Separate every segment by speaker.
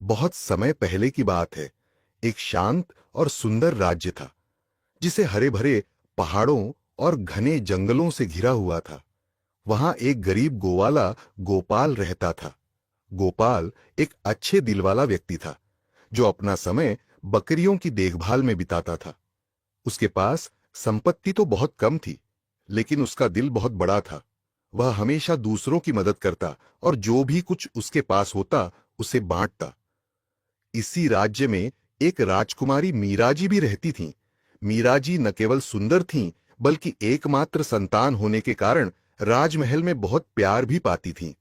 Speaker 1: बहुत समय पहले की बात है। एक शांत और सुंदर राज्य था, जिसे हरे भरे पहाड़ों और घने जंगलों से घिरा हुआ था। वहां एक गरीब गोवाला गोपाल रहता था। गोपाल एक अच्छे दिल वाला व्यक्ति था, जो अपना समय बकरियों की देखभाल में बिताता था। उसके पास संपत्ति तो बहुत कम थी, लेकिन उसका दिल बहुत बड़ा था। वह हमेशा दूसरों की मदद करता और जो भी कुछ उसके पास होता उसे बांटता। इसी राज्य में एक राजकुमारी मीराजी भी रहती थीं। मीराजी न केवल सुंदर थीं, बल्कि एकमात्र संतान होने के कारण राजमहल में बहुत प्यार भी पाती थीं।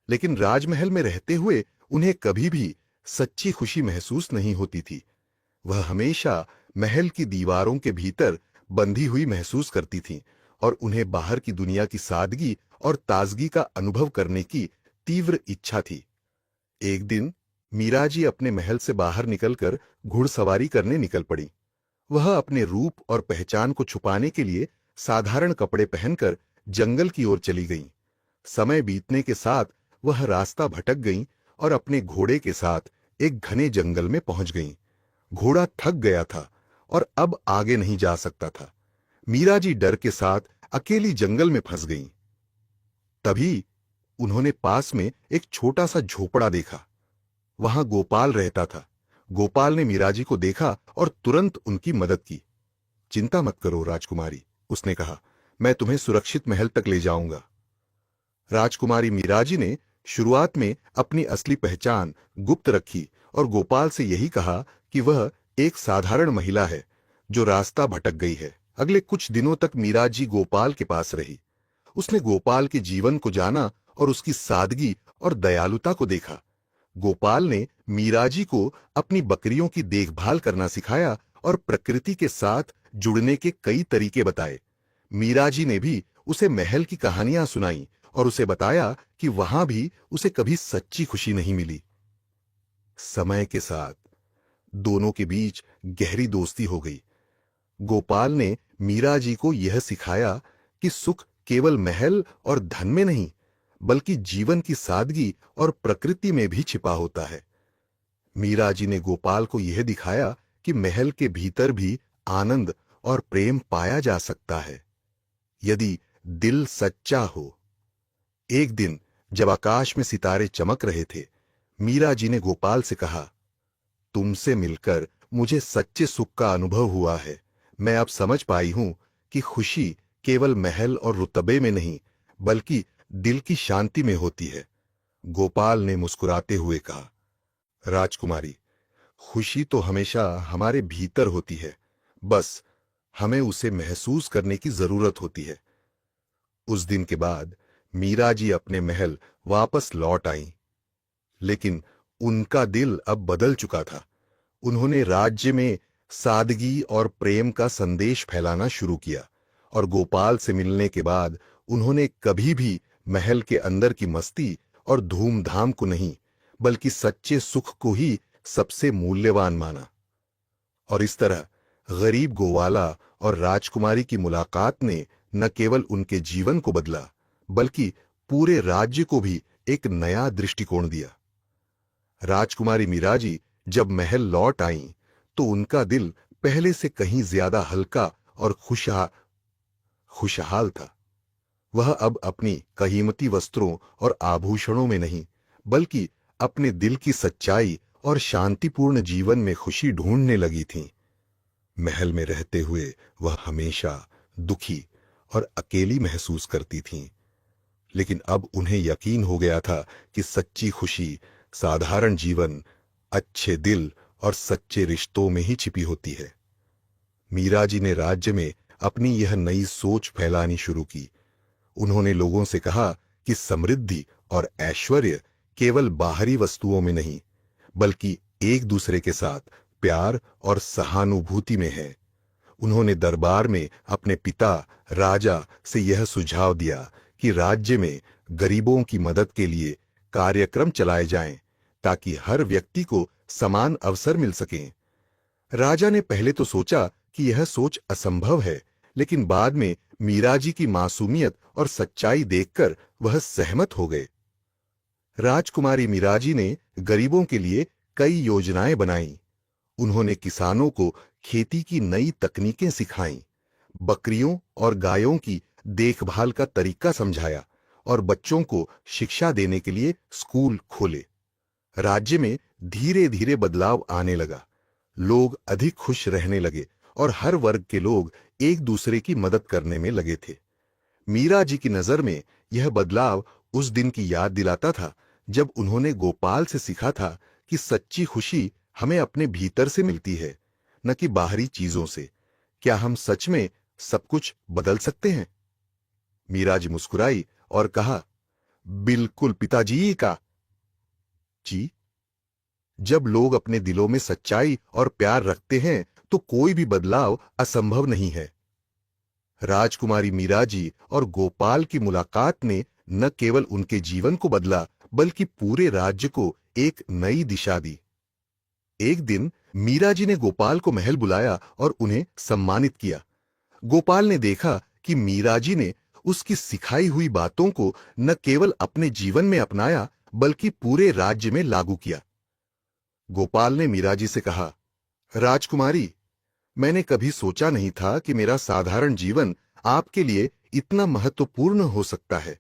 Speaker 1: लेकिन राजमहल में रहते हुए उन्हें कभी भी सच्ची खुशी महसूस नहीं होती थी। वह हमेशा महल की दीवारों के भीतर बंधी हुई महसूस करती थीं और उन्हें बाहर की दुनिया की सादगी और ताजगी का अनुभव करने की तीव्र इच्छा थी। एक दिन मीराजी अपने महल से बाहर निकलकर घुड़सवारी करने निकल पड़ी। वह अपने रूप और पहचान को छुपाने के लिए साधारण कपड़े पहनकर जंगल की ओर चली गईं। समय बीतने के साथ वह रास्ता भटक गईं और अपने घोड़े के साथ एक घने जंगल में पहुंच गईं। घोड़ा थक गया था और अब आगे नहीं जा सकता था। मीराजी डर के साथ अकेली जंगल में फंस गईं। तभी उन्होंने पास में एक छोटा सा झोपड़ा देखा। वहां गोपाल रहता था। गोपाल ने मीराजी को देखा और तुरंत उनकी मदद की। चिंता मत करो राजकुमारी, उसने कहा, मैं तुम्हें सुरक्षित महल तक ले जाऊंगा। राजकुमारी मीराजी ने शुरुआत में अपनी असली पहचान गुप्त रखी और गोपाल से यही कहा कि वह एक साधारण महिला है जो रास्ता भटक गई है। अगले कुछ दिनों तक मीराजी गोपाल के पास रही। उसने गोपाल के जीवन को जाना और उसकी सादगी और दयालुता को देखा। गोपाल ने मीराजी को अपनी बकरियों की देखभाल करना सिखाया और प्रकृति के साथ जुड़ने के कई तरीके बताए। मीराजी ने भी उसे महल की कहानियां सुनाई और उसे बताया कि वहां भी उसे कभी सच्ची खुशी नहीं मिली। समय के साथ दोनों के बीच गहरी दोस्ती हो गई। गोपाल ने मीराजी को यह सिखाया कि सुख केवल महल और धन में नहीं, बल्कि जीवन की सादगी और प्रकृति में भी छिपा होता है। मीराजी ने गोपाल को यह दिखाया कि महल के भीतर भी आनंद और प्रेम पाया जा सकता है, यदि दिल सच्चा हो। एक दिन जब आकाश में सितारे चमक रहे थे, मीराजी ने गोपाल से कहा, तुमसे मिलकर मुझे सच्चे सुख का अनुभव हुआ है। मैं अब समझ पाई हूं कि खुशी केवल महल और रुतबे में नहीं, बल्कि दिल की शांति में होती है। गोपाल ने मुस्कुराते हुए कहा, राजकुमारी, खुशी तो हमेशा हमारे भीतर होती है, बस हमें उसे महसूस करने की जरूरत होती है। उस दिन के बाद मीराजी अपने महल वापस लौट आईं, लेकिन उनका दिल अब बदल चुका था। उन्होंने राज्य में सादगी और प्रेम का संदेश फैलाना शुरू किया और गोपाल से मिलने के बाद उन्होंने कभी भी महल के अंदर की मस्ती और धूमधाम को नहीं, बल्कि सच्चे सुख को ही सबसे मूल्यवान माना। और इस तरह गरीब गोवाला और राजकुमारी की मुलाकात ने न केवल उनके जीवन को बदला, बल्कि पूरे राज्य को भी एक नया दृष्टिकोण दिया। राजकुमारी मीराजी जब महल लौट आईं, तो उनका दिल पहले से कहीं ज्यादा हल्का और खुशहाल था। वह अब अपनी कीमती वस्त्रों और आभूषणों में नहीं, बल्कि अपने दिल की सच्चाई और शांतिपूर्ण जीवन में खुशी ढूंढने लगी थीं। महल में रहते हुए वह हमेशा दुखी और अकेली महसूस करती थीं, लेकिन अब उन्हें यकीन हो गया था कि सच्ची खुशी साधारण जीवन, अच्छे दिल और सच्चे रिश्तों में ही छिपी होती है। मीराजी ने राज्य में अपनी यह नई सोच फैलानी शुरू की। उन्होंने लोगों से कहा कि समृद्धि और ऐश्वर्य केवल बाहरी वस्तुओं में नहीं, बल्कि एक दूसरे के साथ प्यार और सहानुभूति में है। उन्होंने दरबार में अपने पिता राजा से यह सुझाव दिया कि राज्य में गरीबों की मदद के लिए कार्यक्रम चलाए जाएं, ताकि हर व्यक्ति को समान अवसर मिल सकें। राजा ने पहले तो सोचा कि यह सोच असंभव है, लेकिन बाद में मीराजी की मासूमियत और सच्चाई देखकर वह सहमत हो गए। राजकुमारी मीराजी ने गरीबों के लिए कई योजनाएं बनाईं। उन्होंने किसानों को खेती की नई तकनीकें सिखाईं, बकरियों और गायों की देखभाल का तरीका समझाया और बच्चों को शिक्षा देने के लिए स्कूल खोले। राज्य में धीरे धीरे बदलाव आने लगा। लोग अधिक खुश रहने लगे और हर वर्ग के लोग एक दूसरे की मदद करने में लगे थे। मीरा जी की नजर में यह बदलाव उस दिन की याद दिलाता था जब उन्होंने गोपाल से सीखा था कि सच्ची खुशी हमें अपने भीतर से मिलती है, न कि बाहरी चीजों से। क्या हम सच में सब कुछ बदल सकते हैं? मीरा जी मुस्कुराई और कहा, बिल्कुल पिताजी का जी। जब लोग अपने दिलों में सच्चाई और प्यार रखते हैं तो कोई भी बदलाव असंभव नहीं है। राजकुमारी मीरा जी और गोपाल की मुलाकात ने न केवल उनके जीवन को बदला बल्कि पूरे राज्य को एक नई दिशा दी। एक दिन मीरा जी ने गोपाल को महल बुलाया और उन्हें सम्मानित किया। गोपाल ने देखा कि मीरा जी ने उसकी सिखाई हुई बातों को न केवल अपने जीवन में अपनाया बल्कि पूरे राज्य में लागू किया। गोपाल ने मीरा जी से कहा, राजकुमारी, मैंने कभी सोचा नहीं था कि मेरा साधारण जीवन आपके लिए इतना महत्वपूर्ण हो सकता है।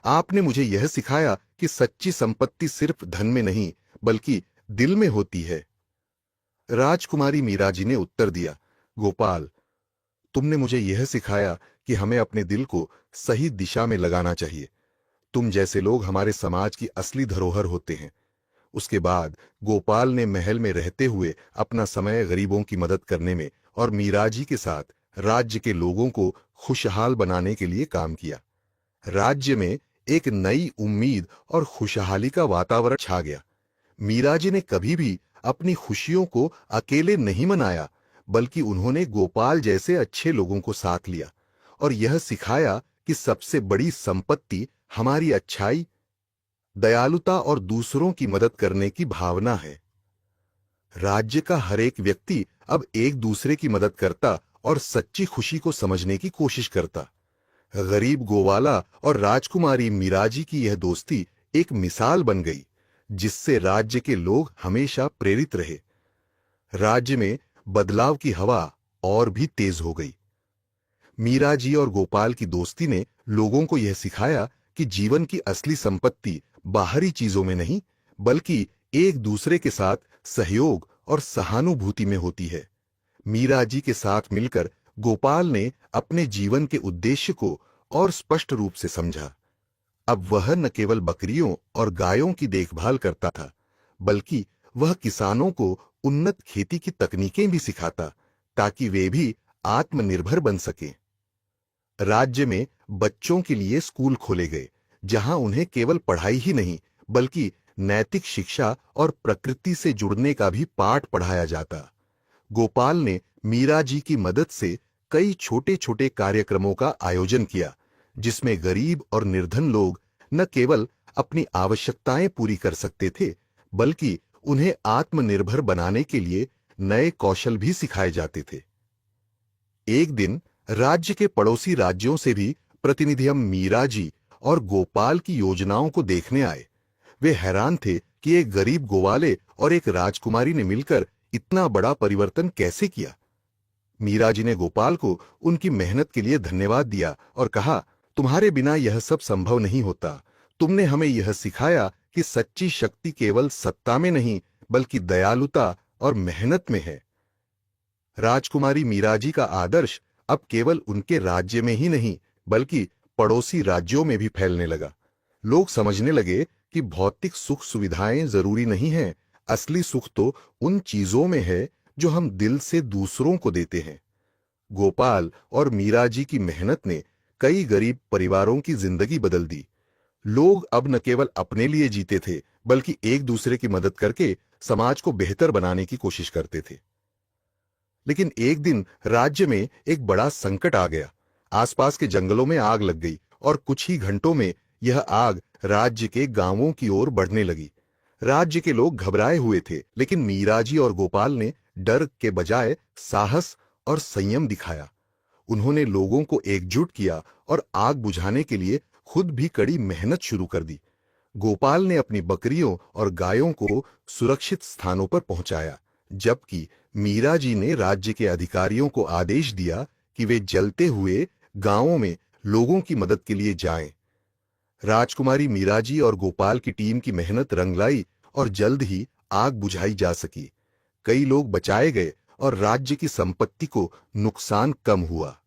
Speaker 1: आपने मुझे यह सिखाया कि सच्ची संपत्ति सिर्फ धन में नहीं बल्कि दिल में होती है। राजकुमारी मीरा जी ने उत्तर दिया, गोपाल, तुमने मुझे यह सिखाया कि हमें अपने दिल को सही दिशा में लगाना चाहिए। तुम जैसे लोग हमारे समाज की असली धरोहर होते हैं। उसके बाद गोपाल ने महल में रहते हुए अपना समय गरीबों की मदद करने में और मीरा जी के साथ राज्य के लोगों को खुशहाल बनाने के लिए काम किया। राज्य में एक नई उम्मीद और खुशहाली का वातावरण छा गया। मीरा जी ने कभी भी अपनी खुशियों को अकेले नहीं मनाया बल्कि उन्होंने गोपाल जैसे अच्छे लोगों को साथ लिया और यह सिखाया कि सबसे बड़ी संपत्ति हमारी अच्छाई, दयालुता और दूसरों की मदद करने की भावना है। राज्य का हर एक व्यक्ति अब एक दूसरे की मदद करता और सच्ची खुशी को समझने की कोशिश करता। गरीब गोवाला और राजकुमारी मीराजी की यह दोस्ती एक मिसाल बन गई जिससे राज्य के लोग हमेशा प्रेरित रहे। राज्य में बदलाव की हवा और भी तेज हो गई। मीरा जी और गोपाल की दोस्ती ने लोगों को यह सिखाया कि जीवन की असली संपत्ति बाहरी चीजों में नहीं बल्कि एक दूसरे के साथ सहयोग और सहानुभूति में होती है। मीरा जी के साथ मिलकर गोपाल ने अपने जीवन के उद्देश्य को और स्पष्ट रूप से समझा। अब वह न केवल बकरियों और गायों की देखभाल करता था बल्कि वह किसानों को उन्नत खेती की तकनीकें भी सिखाता ताकि वे भी आत्मनिर्भर बन सकें। राज्य में बच्चों के लिए स्कूल खोले गए जहां उन्हें केवल पढ़ाई ही नहीं बल्कि नैतिक शिक्षा और प्रकृति से जुड़ने का भी पाठ पढ़ाया जाता। गोपाल ने मीरा जी की मदद से कई छोटे छोटे कार्यक्रमों का आयोजन किया जिसमें गरीब और निर्धन लोग न केवल अपनी आवश्यकताएं पूरी कर सकते थे बल्कि उन्हें आत्मनिर्भर बनाने के लिए नए कौशल भी सिखाए जाते थे। एक दिन राज्य के पड़ोसी राज्यों से भी प्रतिनिधि मीरा जी और गोपाल की योजनाओं को देखने आए। वे हैरान थे कि एक गरीब गोवाले और एक राजकुमारी ने मिलकर इतना बड़ा परिवर्तन कैसे किया। मीरा जी ने गोपाल को उनकी मेहनत के लिए धन्यवाद दिया और कहा, तुम्हारे बिना यह सब संभव नहीं होता। तुमने हमें यह सिखाया कि सच्ची शक्ति केवल सत्ता में नहीं बल्कि दयालुता और मेहनत में है। राजकुमारी मीरा जी का आदर्श अब केवल उनके राज्य में ही नहीं बल्कि पड़ोसी राज्यों में भी फैलने लगा। लोग समझने लगे कि भौतिक सुख सुविधाएं जरूरी नहीं हैं, असली सुख तो उन चीजों में है जो हम दिल से दूसरों को देते हैं। गोपाल और मीरा जी की मेहनत ने कई गरीब परिवारों की जिंदगी बदल दी। लोग अब न केवल अपने लिए जीते थे बल्कि एक दूसरे की मदद करके समाज को बेहतर बनाने की कोशिश करते थे। लेकिन एक दिन राज्य में एक बड़ा संकट आ गया। आसपास के जंगलों में आग लग गई और कुछ ही घंटों में यह आग राज्य के गांवों की ओर बढ़ने लगी। राज्य के लोग घबराए हुए थे लेकिन मीरा जी और गोपाल ने डर के बजाय साहस और संयम दिखाया। उन्होंने लोगों को एकजुट किया और आग बुझाने के लिए खुद भी कड़ी मेहनत शुरू कर दी। गोपाल ने अपनी बकरियों और गायों को सुरक्षित स्थानों पर पहुंचाया, जबकि मीरा जी ने राज्य के अधिकारियों को आदेश दिया कि वे जलते हुए गांवों में लोगों की मदद के लिए जाएं। राजकुमारी मीरा जी और गोपाल की टीम की मेहनत रंग लाई और जल्द ही आग बुझाई जा सकी। कई लोग बचाए गए और राज्य की संपत्ति को नुकसान कम हुआ।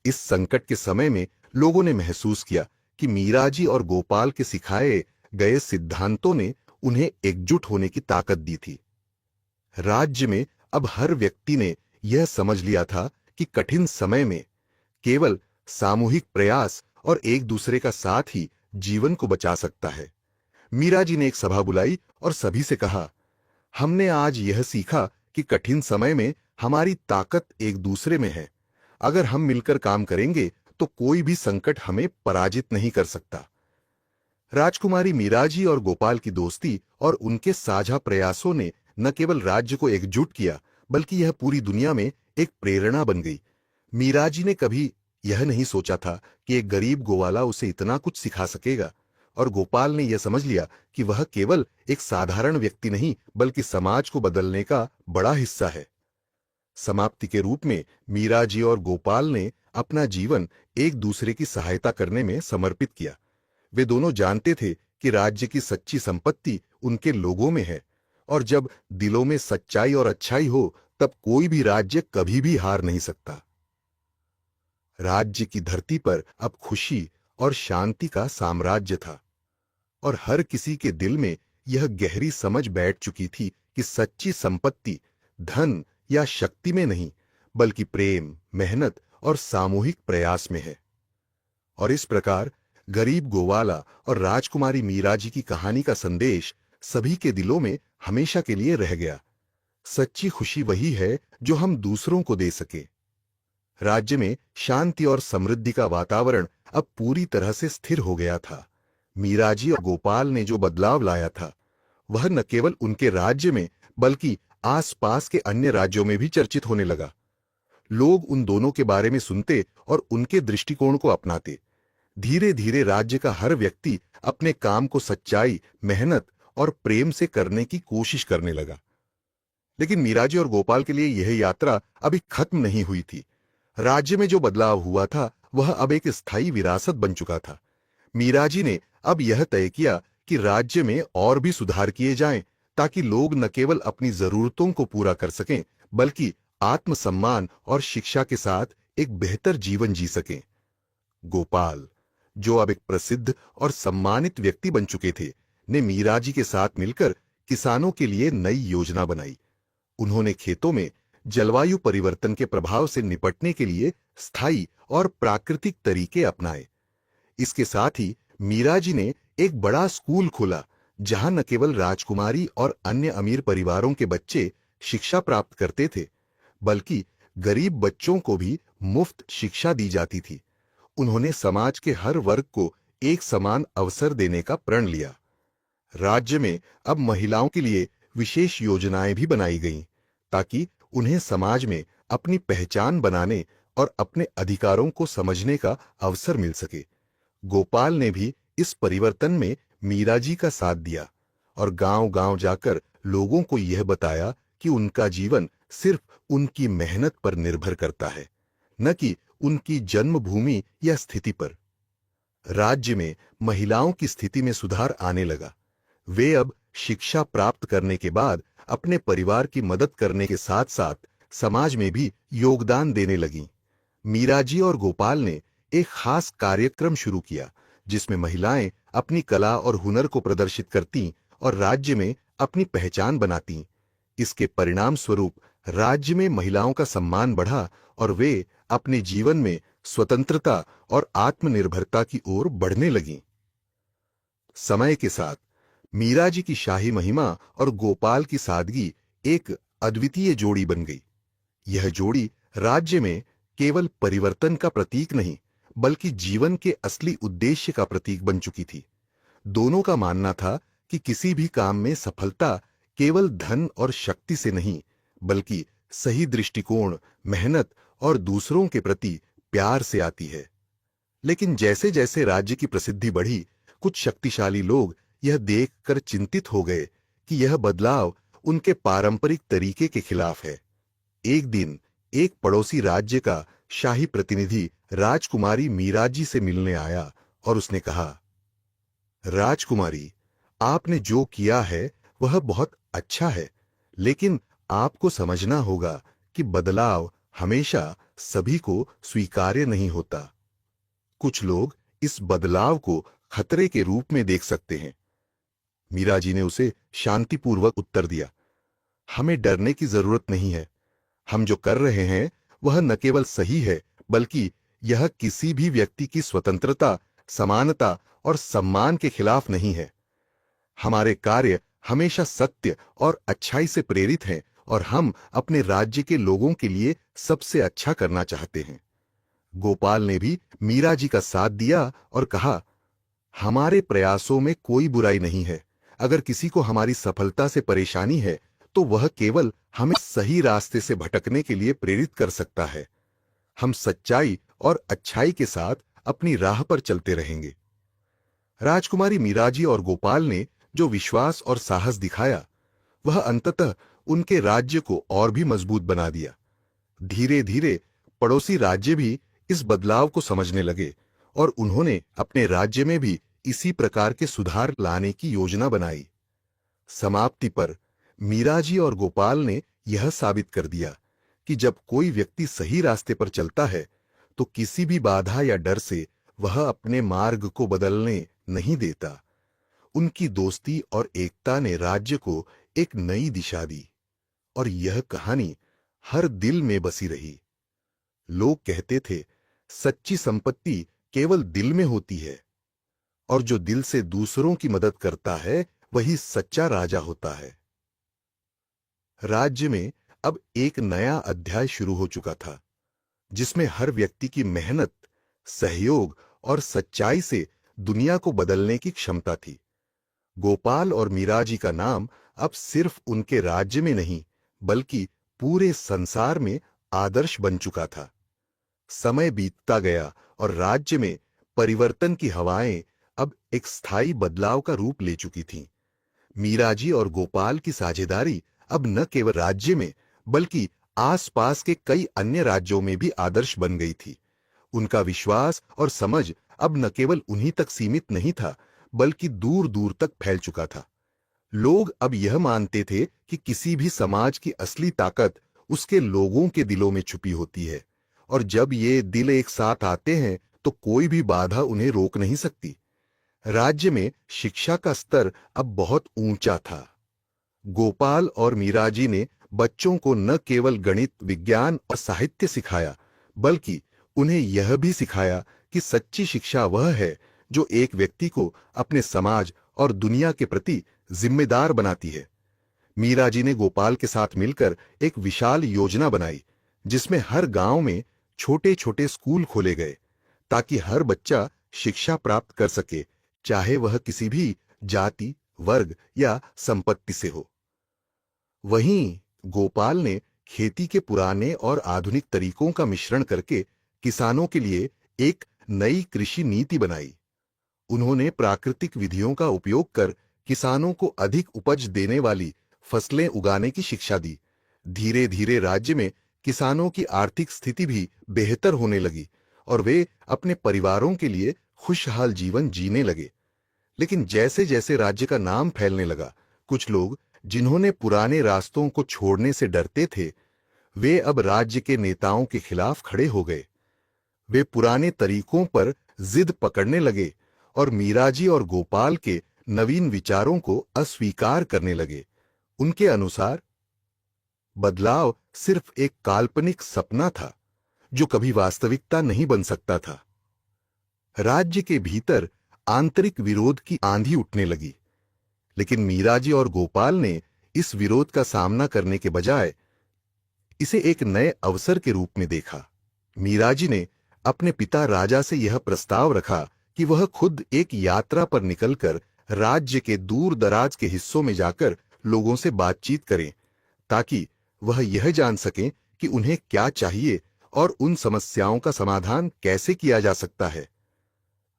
Speaker 1: इस संकट के समय में लोगों ने महसूस किया कि मीरा जी और गोपाल के सिखाए गए सिद्धांतों ने उन्हें एकजुट होने की ताकत दी थी। राज्य में अब हर व्यक्ति ने यह समझ लिया था कि कठिन समय में केवल सामूहिक प्रयास और एक दूसरे का साथ ही जीवन को बचा सकता है। मीरा जी ने एक सभा बुलाई और सभी से कहा, हमने आज यह सीखा कि कठिन समय में हमारी ताकत एक दूसरे में है। अगर हम मिलकर काम करेंगे तो कोई भी संकट हमें पराजित नहीं कर सकता। राजकुमारी मीरा जी और गोपाल की दोस्ती और उनके साझा प्रयासों ने न केवल राज्य को एकजुट किया, बल्कि यह पूरी दुनिया में एक प्रेरणा बन गई। मीरा जी ने कभी यह नहीं सोचा था कि एक गरीब गोवाला उसे इतना कुछ सिखा सकेगा, और गोपाल ने यह समझ लिया कि वह केवल एक साधारण व्यक्ति नहीं, बल्कि समाज को बदलने का बड़ा हिस्सा है। समाप्ति के रूप में मीरा जी और गोपाल ने अपना जीवन एक दूसरे की सहायता करने में समर्पित किया। वे दोनों जानते थे कि राज्य की सच्ची संपत्ति उनके लोगों में है, और जब दिलों में सच्चाई और अच्छाई हो, तब कोई भी राज्य कभी भी हार नहीं सकता। राज्य की धरती पर अब खुशी और शांति का साम्राज्य था, और हर किसी के दिल में यह गहरी समझ बैठ चुकी थी कि सच्ची संपत्ति धन या शक्ति में नहीं, बल्कि प्रेम, मेहनत और सामूहिक प्रयास में है। और इस प्रकार गरीब गोवाला और राजकुमारी मीरा जी की कहानी का संदेश सभी के दिलों में हमेशा के लिए रह गया। सच्ची खुशी वही है जो हम दूसरों को दे सके। राज्य में शांति और समृद्धि का वातावरण अब पूरी तरह से स्थिर हो गया था। मीरा जी और गोपाल ने जो बदलाव लाया था, वह न केवल उनके राज्य में बल्कि आसपास के अन्य राज्यों में भी चर्चित होने लगा। लोग उन दोनों के बारे में सुनते और उनके दृष्टिकोण को अपनाते। धीरे धीरे राज्य का हर व्यक्ति अपने काम को सच्चाई, मेहनत और प्रेम से करने की कोशिश करने लगा। लेकिन मीरा जी और गोपाल के लिए यह यात्रा अभी खत्म नहीं हुई थी। राज्य में जो बदलाव हुआ था, वह अब एक स्थायी विरासत बन चुका था। मीरा जी ने अब यह तय किया कि राज्य में और भी सुधार किए जाएं, ताकि लोग न केवल अपनी जरूरतों को पूरा कर सकें, बल्कि आत्मसम्मान और शिक्षा के साथ एक बेहतर जीवन जी सकें। गोपाल, जो अब एक प्रसिद्ध और सम्मानित व्यक्ति बन चुके थे, ने मीरा जी के साथ मिलकर किसानों के लिए नई योजना बनाई। उन्होंने खेतों में जलवायु परिवर्तन के प्रभाव से निपटने के लिए स्थायी और प्राकृतिक तरीके अपनाए। इसके साथ ही मीरा जी ने एक बड़ा स्कूल खोला, जहां न केवल राजकुमारी और अन्य अमीर परिवारों के बच्चे शिक्षा प्राप्त करते थे, बल्कि गरीब बच्चों को भी मुफ्त शिक्षा दी जाती थी। उन्होंने समाज के हर वर्ग को एक समान अवसर देने का प्रण लिया। राज्य में अब महिलाओं के लिए विशेष योजनाएं भी बनाई गईं, ताकि उन्हें समाज में अपनी पहचान बनाने और अपने अधिकारों को समझने का अवसर मिल सके। गोपाल ने भी इस परिवर्तन में मीरा जी का साथ दिया और गांव-गांव जाकर लोगों को यह बताया कि उनका जीवन सिर्फ उनकी मेहनत पर निर्भर करता है, न कि उनकी जन्मभूमि या स्थिति पर। राज्य में महिलाओं की स्थिति में सुधार आने लगा। वे अब शिक्षा प्राप्त करने के बाद अपने परिवार की मदद करने के साथ-साथ समाज में भी योगदान देने लगीं। मीरा जी और गोपाल ने एक खास कार्यक्रम शुरू किया, जिसमें महिलाएं अपनी कला और हुनर को प्रदर्शित करतीं और राज्य में अपनी पहचान बनातीं। इसके परिणाम स्वरूप राज्य में महिलाओं का सम्मान बढ़ा और वे अपने जीवन में स्वतंत्रता और आत्मनिर्भरता की ओर बढ़ने लगीं। समय के साथ मीरा जी की शाही महिमा और गोपाल की सादगी एक अद्वितीय जोड़ी बन गई। यह जोड़ी राज्य में केवल परिवर्तन का प्रतीक नहीं, बल्कि जीवन के असली उद्देश्य का प्रतीक बन चुकी थी। दोनों का मानना था कि किसी भी काम में सफलता केवल धन और शक्ति से नहीं, बल्कि सही दृष्टिकोण, मेहनत और दूसरों के प्रति प्यार से आती है। लेकिन जैसे जैसे राज्य की प्रसिद्धि बढ़ी, कुछ शक्तिशाली लोग यह देखकर चिंतित हो गए कि यह बदलाव उनके पारंपरिक तरीके के खिलाफ है। एक दिन एक पड़ोसी राज्य का शाही प्रतिनिधि राजकुमारी मीराजी से मिलने आया और उसने कहा, राजकुमारी, आपने जो किया है वह बहुत अच्छा है, लेकिन आपको समझना होगा कि बदलाव हमेशा सभी को स्वीकार्य नहीं होता। कुछ लोग इस बदलाव को खतरे के रूप में देख सकते हैं। मीराजी ने उसे शांतिपूर्वक उत्तर दिया, हमें डरने की जरूरत नहीं है। हम जो कर रहे हैं वह न केवल सही है, बल्कि यह किसी भी व्यक्ति की स्वतंत्रता, समानता और सम्मान के खिलाफ नहीं है। हमारे कार्य हमेशा सत्य और अच्छाई से प्रेरित हैं और हम अपने राज्य के लोगों के लिए सबसे अच्छा करना चाहते हैं। गोपाल ने भी मीरा जी का साथ दिया और कहा, हमारे प्रयासों में कोई बुराई नहीं है। अगर किसी को हमारी सफलता से परेशानी है तो वह केवल हमें सही रास्ते से भटकने के लिए प्रेरित कर सकता है। हम सच्चाई और अच्छाई के साथ अपनी राह पर चलते रहेंगे। राजकुमारी मीराजी और गोपाल ने जो विश्वास और साहस दिखाया, वह अंततः उनके राज्य को और भी मजबूत बना दिया। धीरे धीरे पड़ोसी राज्य भी इस बदलाव को समझने लगे और उन्होंने अपने राज्य में भी इसी प्रकार के सुधार लाने की योजना बनाई। समाप्ति पर मीराजी और गोपाल ने यह साबित कर दिया कि जब कोई व्यक्ति सही रास्ते पर चलता है तो किसी भी बाधा या डर से वह अपने मार्ग को बदलने नहीं देता। उनकी दोस्ती और एकता ने राज्य को एक नई दिशा दी और यह कहानी हर दिल में बसी रही। लोग कहते थे, सच्ची संपत्ति केवल दिल में होती है और जो दिल से दूसरों की मदद करता है वही सच्चा राजा होता है। राज्य में अब एक नया अध्याय शुरू हो चुका था, जिसमें हर व्यक्ति की मेहनत, सहयोग और सच्चाई से दुनिया को बदलने की क्षमता थी। गोपाल और मीराजी का नाम अब सिर्फ उनके राज्य में नहीं, बल्कि पूरे संसार में आदर्श बन चुका था। समय बीतता गया और राज्य में परिवर्तन की हवाएं अब एक स्थायी बदलाव का रूप ले चुकी थीं। मीराजी और गोपाल की साझेदारी अब न केवल राज्य में, बल्कि आसपास के कई अन्य राज्यों में भी आदर्श बन गई थी। उनका विश्वास और समझ अब न केवल उन्हीं तक सीमित नहीं था, बल्कि दूर दूर तक फैल चुका था। लोग अब यह मानते थे कि किसी भी समाज की असली ताकत उसके लोगों के दिलों में छुपी होती है, और जब ये दिल एक साथ आते हैं तो कोई भी बाधा उन्हें रोक नहीं सकती। राज्य में शिक्षा का स्तर अब बहुत ऊंचा था। गोपाल और मीराजी ने बच्चों को न केवल गणित, विज्ञान और साहित्य सिखाया, बल्कि उन्हें यह भी सिखाया कि सच्ची शिक्षा वह है जो एक व्यक्ति को अपने समाज और दुनिया के प्रति जिम्मेदार बनाती है। मीराजी ने गोपाल के साथ मिलकर एक विशाल योजना बनाई, जिसमें हर गांव में छोटे छोटे स्कूल खोले गए, ताकि हर बच्चा शिक्षा प्राप्त कर सके, चाहे वह किसी भी जाति, वर्ग या संपत्ति से हो। वहीं गोपाल ने खेती के पुराने और आधुनिक तरीकों का मिश्रण करके किसानों के लिए एक नई कृषि नीति बनाई। उन्होंने प्राकृतिक विधियों का उपयोग कर किसानों को अधिक उपज देने वाली फसलें उगाने की शिक्षा दी। धीरे धीरे राज्य में किसानों की आर्थिक स्थिति भी बेहतर होने लगी और वे अपने परिवारों के लिए खुशहाल जीवन जीने लगे। लेकिन जैसे जैसे राज्य का नाम फैलने लगा, कुछ लोग जिन्होंने पुराने रास्तों को छोड़ने से डरते थे, वे अब राज्य के नेताओं के खिलाफ खड़े हो गए। वे पुराने तरीकों पर जिद पकड़ने लगे और मीराजी और गोपाल के नवीन विचारों को अस्वीकार करने लगे। उनके अनुसार बदलाव सिर्फ एक काल्पनिक सपना था जो कभी वास्तविकता नहीं बन सकता था। राज्य के भीतर आंतरिक विरोध की आंधी उठने लगी, लेकिन मीराजी और गोपाल ने इस विरोध का सामना करने के बजाय इसे एक नए अवसर के रूप में देखा। मीराजी ने अपने पिता राजा से यह प्रस्ताव रखा कि वह खुद एक यात्रा पर निकलकर राज्य के दूर दराज के हिस्सों में जाकर लोगों से बातचीत करें, ताकि वह यह जान सकें कि उन्हें क्या चाहिए और उन समस्याओं का समाधान कैसे किया जा सकता है।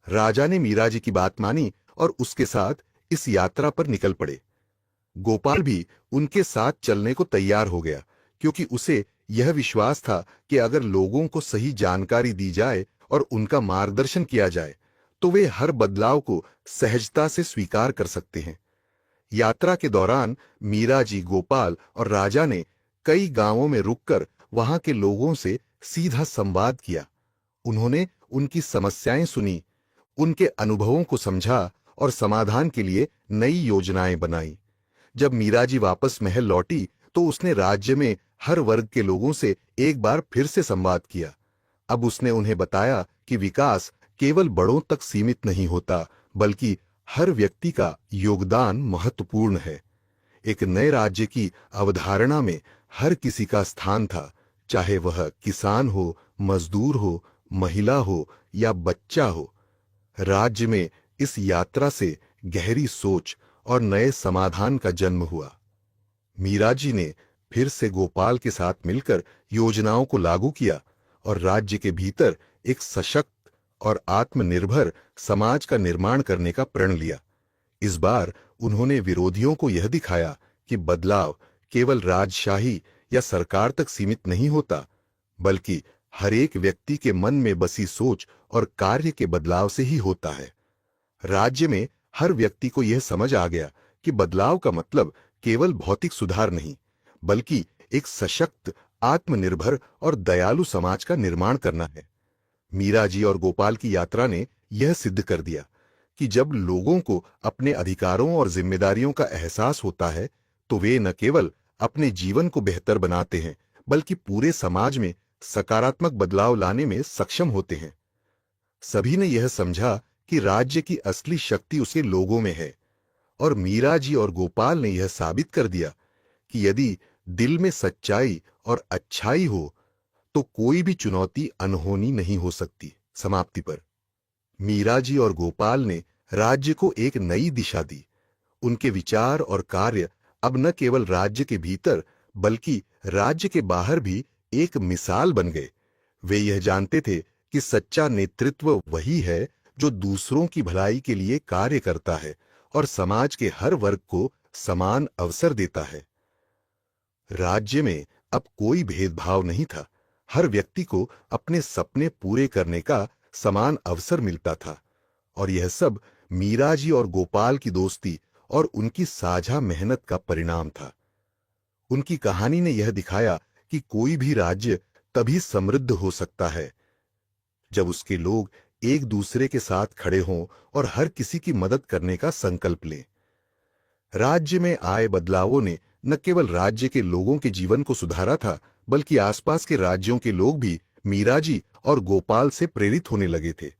Speaker 1: राजा ने मीराजी की बात मानी और उसके साथ इस यात्रा पर निकल पड़े। गोपाल भी उनके साथ चलने को तैयार हो गया, क्योंकि उसे यह विश्वास था कि अगर लोगों को सही जानकारी दी जाए और उनका मार्गदर्शन किया जाए तो वे हर बदलाव को सहजता से स्वीकार कर सकते हैं। यात्रा के दौरान मीरा जी, गोपाल और राजा ने कई गांवों में रुककर वहां के लोगों से सीधा संवाद किया। उन्होंने उनकी समस्याएं सुनी, उनके अनुभवों को समझा और समाधान के लिए नई योजनाएं बनाई। जब मीरा जी वापस महल लौटी तो उसने राज्य में हर वर्ग के लोगों से एक बार फिर से संवाद किया। अब उसने उन्हें बताया कि विकास केवल बड़ों तक सीमित नहीं होता, बल्कि हर व्यक्ति का योगदान महत्वपूर्ण है। एक नए राज्य की अवधारणा में हर किसी का स्थान था, चाहे वह किसान हो, मजदूर हो, महिला हो या बच्चा हो। राज्य में इस यात्रा से गहरी सोच और नए समाधान का जन्म हुआ। मीरा जी ने फिर से गोपाल के साथ मिलकर योजनाओं को लागू किया और राज्य के भीतर एक सशक्त और आत्मनिर्भर समाज का निर्माण करने का प्रण लिया। इस बार उन्होंने विरोधियों को यह दिखाया कि बदलाव केवल राजशाही या सरकार तक सीमित नहीं होता, बल्कि हर एक व्यक्ति के मन में बसी सोच और कार्य के बदलाव से ही होता है। राज्य में हर व्यक्ति को यह समझ आ गया कि बदलाव का मतलब केवल भौतिक सुधार नहीं, बल्कि एक सशक्त, आत्मनिर्भर और दयालु समाज का निर्माण करना है। मीरा जी और गोपाल की यात्रा ने यह सिद्ध कर दिया कि जब लोगों को अपने अधिकारों और जिम्मेदारियों का एहसास होता है तो वे न केवल अपने जीवन को बेहतर बनाते हैं, बल्कि पूरे समाज में सकारात्मक बदलाव लाने में सक्षम होते हैं। सभी ने यह समझा कि राज्य की असली शक्ति उसके लोगों में है, और मीरा जी और गोपाल ने यह साबित कर दिया कि यदि दिल में सच्चाई और अच्छाई हो तो कोई भी चुनौती अनहोनी नहीं हो सकती। समाप्ति पर मीरा जी और गोपाल ने राज्य को एक नई दिशा दी। उनके विचार और कार्य अब न केवल राज्य के भीतर बल्कि राज्य के बाहर भी एक मिसाल बन गए। वे यह जानते थे कि सच्चा नेतृत्व वही है जो दूसरों की भलाई के लिए कार्य करता है और समाज के हर वर्ग को समान अवसर देता है। राज्य में अब कोई भेदभाव नहीं था। हर व्यक्ति को अपने सपने पूरे करने का समान अवसर मिलता था, और यह सब मीरा जी और गोपाल की दोस्ती और उनकी साझा मेहनत का परिणाम था। उनकी कहानी ने यह दिखाया कि कोई भी राज्य तभी समृद्ध हो सकता है जब उसके लोग एक दूसरे के साथ खड़े हों और हर किसी की मदद करने का संकल्प लें। राज्य में आए बदलावों ने न केवल राज्य के लोगों के जीवन को सुधारा था, बल्कि आसपास के राज्यों के लोग भी मीरा जी और गोपाल से प्रेरित होने लगे थे।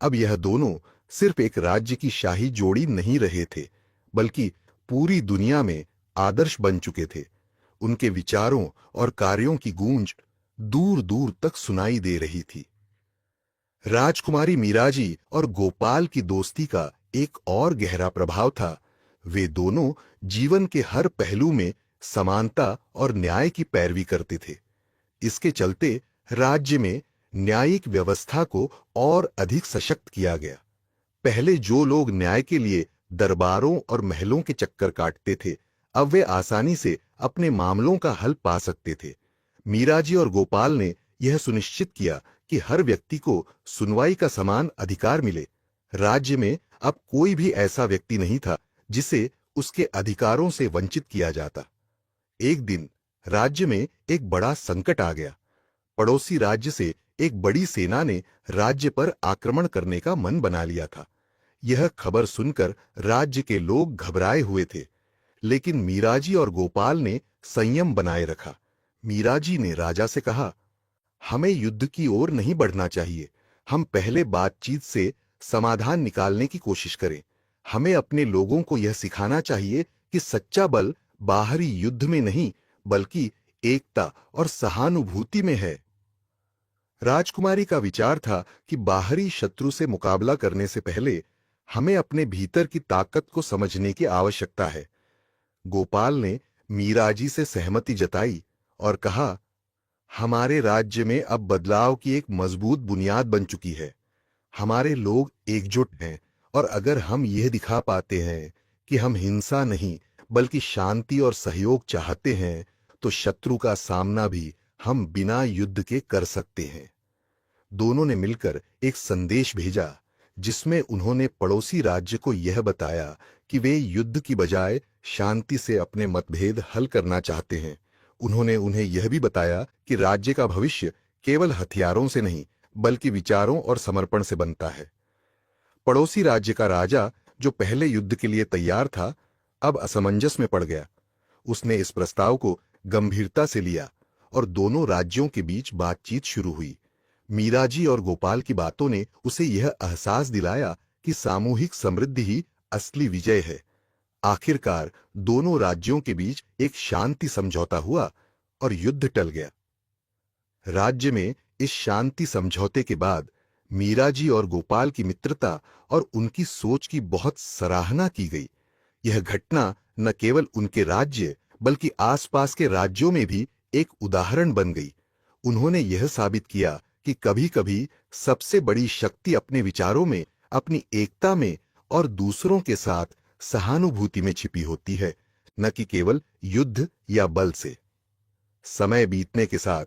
Speaker 1: अब यह दोनों सिर्फ एक राज्य की शाही जोड़ी नहीं रहे थे, बल्कि पूरी दुनिया में आदर्श बन चुके थे। उनके विचारों और कार्यों की गूंज दूर दूर तक सुनाई दे रही थी। राजकुमारी मीरा जी और गोपाल की दोस्ती का एक और गहरा प्रभाव था। वे दोनों जीवन के हर पहलू में समानता और न्याय की पैरवी करते थे। इसके चलते राज्य में न्यायिक व्यवस्था को और अधिक सशक्त किया गया। पहले जो लोग न्याय के लिए दरबारों और महलों के चक्कर काटते थे, अब वे आसानी से अपने मामलों का हल पा सकते थे। मीरा जी और गोपाल ने यह सुनिश्चित किया कि हर व्यक्ति को सुनवाई का समान अधिकार मिले। राज्य में अब कोई भी ऐसा व्यक्ति नहीं था जिसे उसके अधिकारों से वंचित किया जाता। एक दिन राज्य में एक बड़ा संकट आ गया। पड़ोसी राज्य से एक बड़ी सेना ने राज्य पर आक्रमण करने का मन बना लिया था। यह खबर सुनकर राज्य के लोग घबराए हुए थे, लेकिन मीरा जी और गोपाल ने संयम बनाए रखा। मीरा जी ने राजा से कहा, हमें युद्ध की ओर नहीं बढ़ना चाहिए। हम पहले बातचीत से समाधान निकालने की कोशिश करें। हमें अपने लोगों को यह सिखाना चाहिए कि सच्चा बल बाहरी युद्ध में नहीं, बल्कि एकता और सहानुभूति में है। राजकुमारी का विचार था कि बाहरी शत्रु से मुकाबला करने से पहले हमें अपने भीतर की ताकत को समझने की आवश्यकता है। गोपाल ने मीरा जी से सहमति जताई और कहा, हमारे राज्य में अब बदलाव की एक मजबूत बुनियाद बन चुकी है। हमारे लोग एकजुट हैं, और अगर हम यह दिखा पाते हैं कि हम हिंसा नहीं बल्कि शांति और सहयोग चाहते हैं, तो शत्रु का सामना भी हम बिना युद्ध के कर सकते हैं। दोनों ने मिलकर एक संदेश भेजा, जिसमें उन्होंने पड़ोसी राज्य को यह बताया कि वे युद्ध की बजाय शांति से अपने मतभेद हल करना चाहते हैं। उन्होंने उन्हें यह भी बताया कि राज्य का भविष्य केवल हथियारों से नहीं बल्कि विचारों और समर्पण से बनता है। पड़ोसी राज्य का राजा, जो पहले युद्ध के लिए तैयार था, अब असमंजस में पड़ गया। उसने इस प्रस्ताव को गंभीरता से लिया और दोनों राज्यों के बीच बातचीत शुरू हुई। मीराजी और गोपाल की बातों ने उसे यह एहसास दिलाया कि सामूहिक समृद्धि ही असली विजय है। आखिरकार दोनों राज्यों के बीच एक शांति समझौता हुआ और युद्ध टल गया। राज्य में इस शांति समझौते के बाद मीराजी और गोपाल की मित्रता और उनकी सोच की बहुत सराहना की गई। यह घटना न केवल उनके राज्य बल्कि आसपास के राज्यों में भी एक उदाहरण बन गई। उन्होंने यह साबित किया कि कभी-कभी सबसे बड़ी शक्ति अपने विचारों में, अपनी एकता में और दूसरों के साथ सहानुभूति में छिपी होती है, न कि केवल युद्ध या बल से। समय बीतने के साथ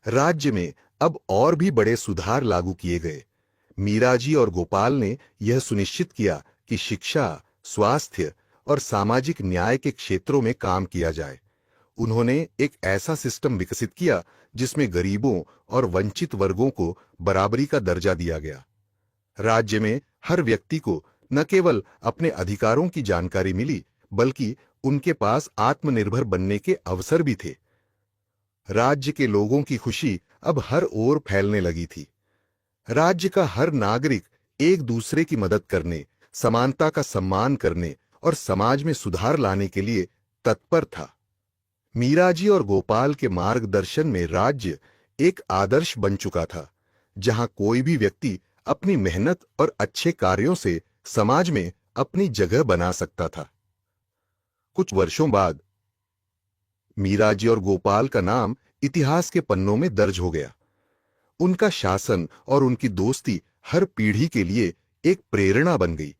Speaker 1: राज्य में अब और भी बड़े सुधार लागू किए गए। मीराजी और गोपाल ने यह सुनिश्चित किया कि शिक्षा, स्वास्थ्य और सामाजिक न्याय के क्षेत्रों में काम किया जाए। उन्होंने एक ऐसा सिस्टम विकसित किया जिसमें गरीबों और वंचित वर्गों को बराबरी का दर्जा दिया गया। राज्य में हर व्यक्ति को न केवल अपने अधिकारों की जानकारी मिली बल्कि उनके पास आत्मनिर्भर बनने के अवसर भी थे। राज्य के लोगों की खुशी अब हर ओर फैलने लगी थी। राज्य का हर नागरिक एक दूसरे की मदद करने, समानता का सम्मान करने और समाज में सुधार लाने के लिए तत्पर था। मीराजी और गोपाल के मार्गदर्शन में राज्य एक आदर्श बन चुका था, जहां कोई भी व्यक्ति अपनी मेहनत और अच्छे कार्यों से समाज में अपनी जगह बना सकता था। कुछ वर्षों बाद मीराजी और गोपाल का नाम इतिहास के पन्नों में दर्ज हो गया। उनका शासन और उनकी दोस्ती हर पीढ़ी के लिए एक प्रेरणा बन गई।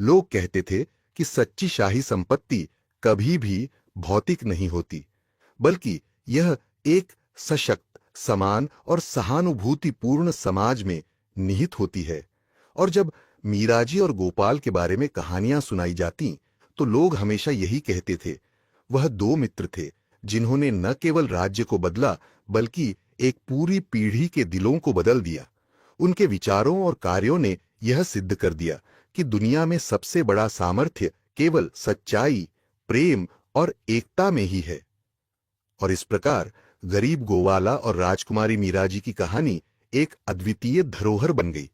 Speaker 1: लोग कहते थे कि सच्ची शाही संपत्ति कभी भी भौतिक नहीं होती, बल्कि यह एक सशक्त, समान और सहानुभूतिपूर्ण समाज में निहित होती है। और जब मीराजी और गोपाल के बारे में कहानियां सुनाई जाती, तो लोग हमेशा यही कहते थे, वह दो मित्र थे जिन्होंने न केवल राज्य को बदला बल्कि एक पूरी पीढ़ी के दिलों को बदल दिया। उनके विचारों और कार्यों ने यह सिद्ध कर दिया कि दुनिया में सबसे बड़ा सामर्थ्य केवल सच्चाई, प्रेम और एकता में ही है। और इस प्रकार गरीब गोवाला और राजकुमारी मीराजी की कहानी एक अद्वितीय धरोहर बन गई,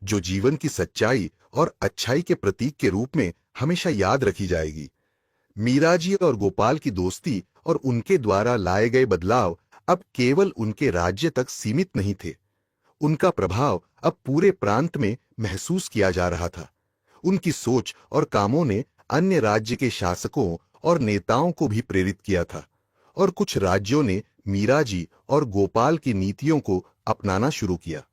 Speaker 1: जो जीवन की सच्चाई और अच्छाई के प्रतीक के रूप में हमेशा याद रखी जाएगी। मीराजी और गोपाल की दोस्ती और उनके द्वारा लाए गए बदलाव अब केवल उनके राज्य तक सीमित नहीं थे। उनका प्रभाव अब पूरे प्रांत में महसूस किया जा रहा था। उनकी सोच और कामों ने अन्य राज्य के शासकों और नेताओं को भी प्रेरित किया था, और कुछ राज्यों ने मीराजी और गोपाल की नीतियों को अपनाना शुरू किया।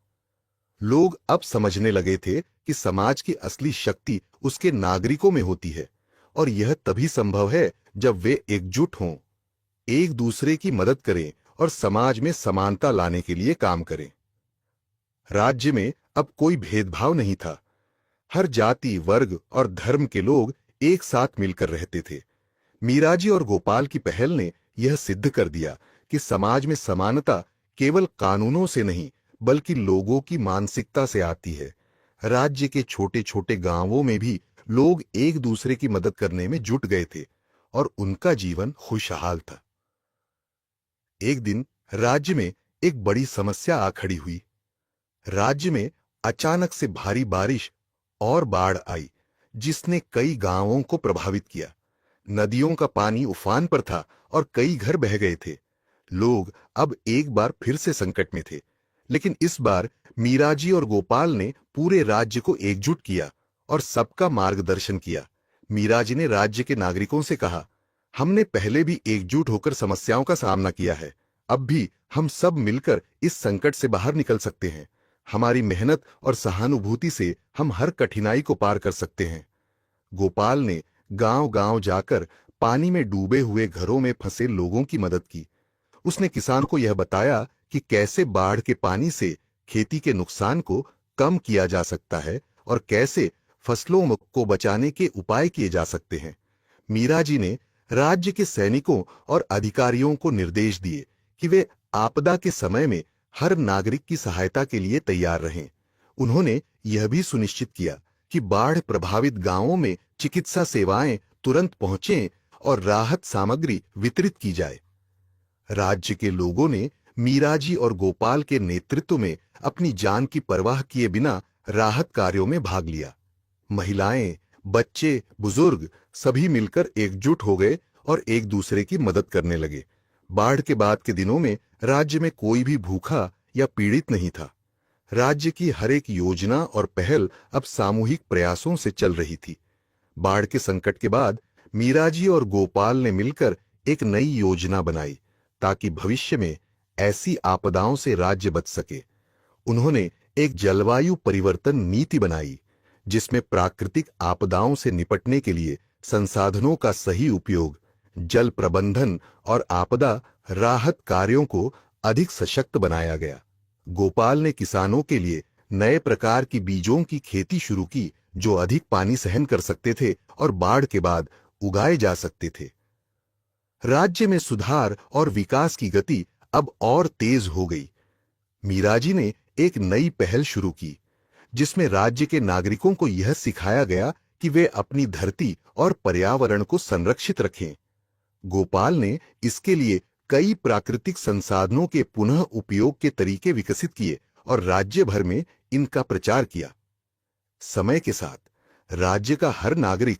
Speaker 1: लोग अब समझने लगे थे कि समाज की असली शक्ति उसके नागरिकों में होती है, और यह तभी संभव है जब वे एकजुट हों, एक दूसरे की मदद करें और समाज में समानता लाने के लिए काम करें। राज्य में अब कोई भेदभाव नहीं था। हर जाति, वर्ग और धर्म के लोग एक साथ मिलकर रहते थे। मीराजी और गोपाल की पहल ने यह सिद्ध कर दिया कि समाज में समानता केवल कानूनों से नहीं बल्कि लोगों की मानसिकता से आती है। राज्य के छोटे छोटे गांवों में भी लोग एक दूसरे की मदद करने में जुट गए थे और उनका जीवन खुशहाल था। एक दिन राज्य में एक बड़ी समस्या आ खड़ी हुई। राज्य में अचानक से भारी बारिश और बाढ़ आई, जिसने कई गांवों को प्रभावित किया। नदियों का पानी उफान पर था और कई घर बह गए थे। लोग अब एक बार फिर से संकट में थे, लेकिन इस बार मीराजी और गोपाल ने पूरे राज्य को एकजुट किया और सबका मार्गदर्शन किया। मीराजी ने राज्य के नागरिकों से कहा, हमने पहले भी एकजुट होकर समस्याओं का सामना किया है, अब भी हम सब मिलकर इस संकट से बाहर निकल सकते हैं। हमारी मेहनत और सहानुभूति से हम हर कठिनाई को पार कर सकते हैं। गोपाल ने गांव-गांव जाकर पानी में डूबे हुए घरों में फंसे लोगों की मदद की। उसने किसान को यह बताया कि कैसे बाढ़ के पानी से खेती के नुकसान को कम किया जा सकता है और कैसे फसलों को बचाने के उपाय किए जा सकते हैं। मीरा जी ने राज्य के सैनिकों और अधिकारियों को निर्देश दिए कि वे आपदा के समय में हर नागरिक की सहायता के लिए तैयार रहें। उन्होंने यह भी सुनिश्चित किया कि बाढ़ प्रभावित गांवों में चिकित्सा सेवाएं तुरंत पहुंचें और राहत सामग्री वितरित की जाए। राज्य के लोगों ने मीरा जी और गोपाल के नेतृत्व में अपनी जान की परवाह किए बिना राहत कार्यों में भाग लिया। महिलाएं, बच्चे, बुजुर्ग सभी मिलकर एकजुट हो गए और एक दूसरे की मदद करने लगे। बाढ़ के बाद के दिनों में राज्य में कोई भी भूखा या पीड़ित नहीं था। राज्य की हर एक योजना और पहल अब सामूहिक प्रयासों से चल रही थी। बाढ़ के संकट के बाद मीरा जी और गोपाल ने मिलकर एक नई योजना बनाई ताकि भविष्य में ऐसी आपदाओं से राज्य बच सके। उन्होंने एक जलवायु परिवर्तन नीति बनाई जिसमें प्राकृतिक आपदाओं से निपटने के लिए संसाधनों का सही उपयोग, जल प्रबंधन और आपदा राहत कार्यों को अधिक सशक्त बनाया गया। गोपाल ने किसानों के लिए नए प्रकार की बीजों की खेती शुरू की जो अधिक पानी सहन कर सकते थे और बाढ़ के बाद उगाए जा सकते थे। राज्य में सुधार और विकास की गति अब और तेज हो गई। मीरा जी ने एक नई पहल शुरू की जिसमें राज्य के नागरिकों को यह सिखाया गया कि वे अपनी धरती और पर्यावरण को संरक्षित रखें। गोपाल ने इसके लिए कई प्राकृतिक संसाधनों के पुनः उपयोग के तरीके विकसित किए और राज्य भर में इनका प्रचार किया। समय के साथ राज्य का हर नागरिक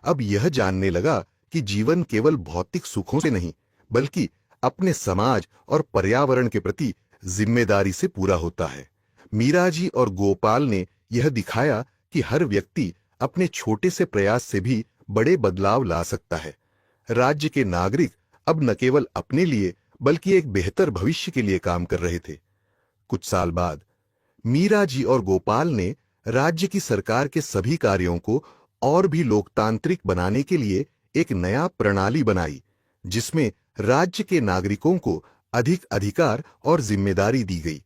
Speaker 1: अब यह जानने लगा कि जीवन केवल भौतिक सुखों से नहीं बल्कि अपने समाज और पर्यावरण के प्रति जिम्मेदारी से पूरा होता है। मीरा जी और गोपाल ने यह दिखाया कि हर व्यक्ति अपने छोटे से प्रयास से भी बड़े बदलाव ला सकता है। राज्य के नागरिक अब न केवल अपने लिए बल्कि एक बेहतर भविष्य के लिए काम कर रहे थे। कुछ साल बाद मीरा जी और गोपाल ने राज्य की सरकार के सभी कार्यों को और भी लोकतांत्रिक बनाने के लिए एक नया प्रणाली बनाई जिसमें राज्य के नागरिकों को अधिक अधिकार और जिम्मेदारी दी गई।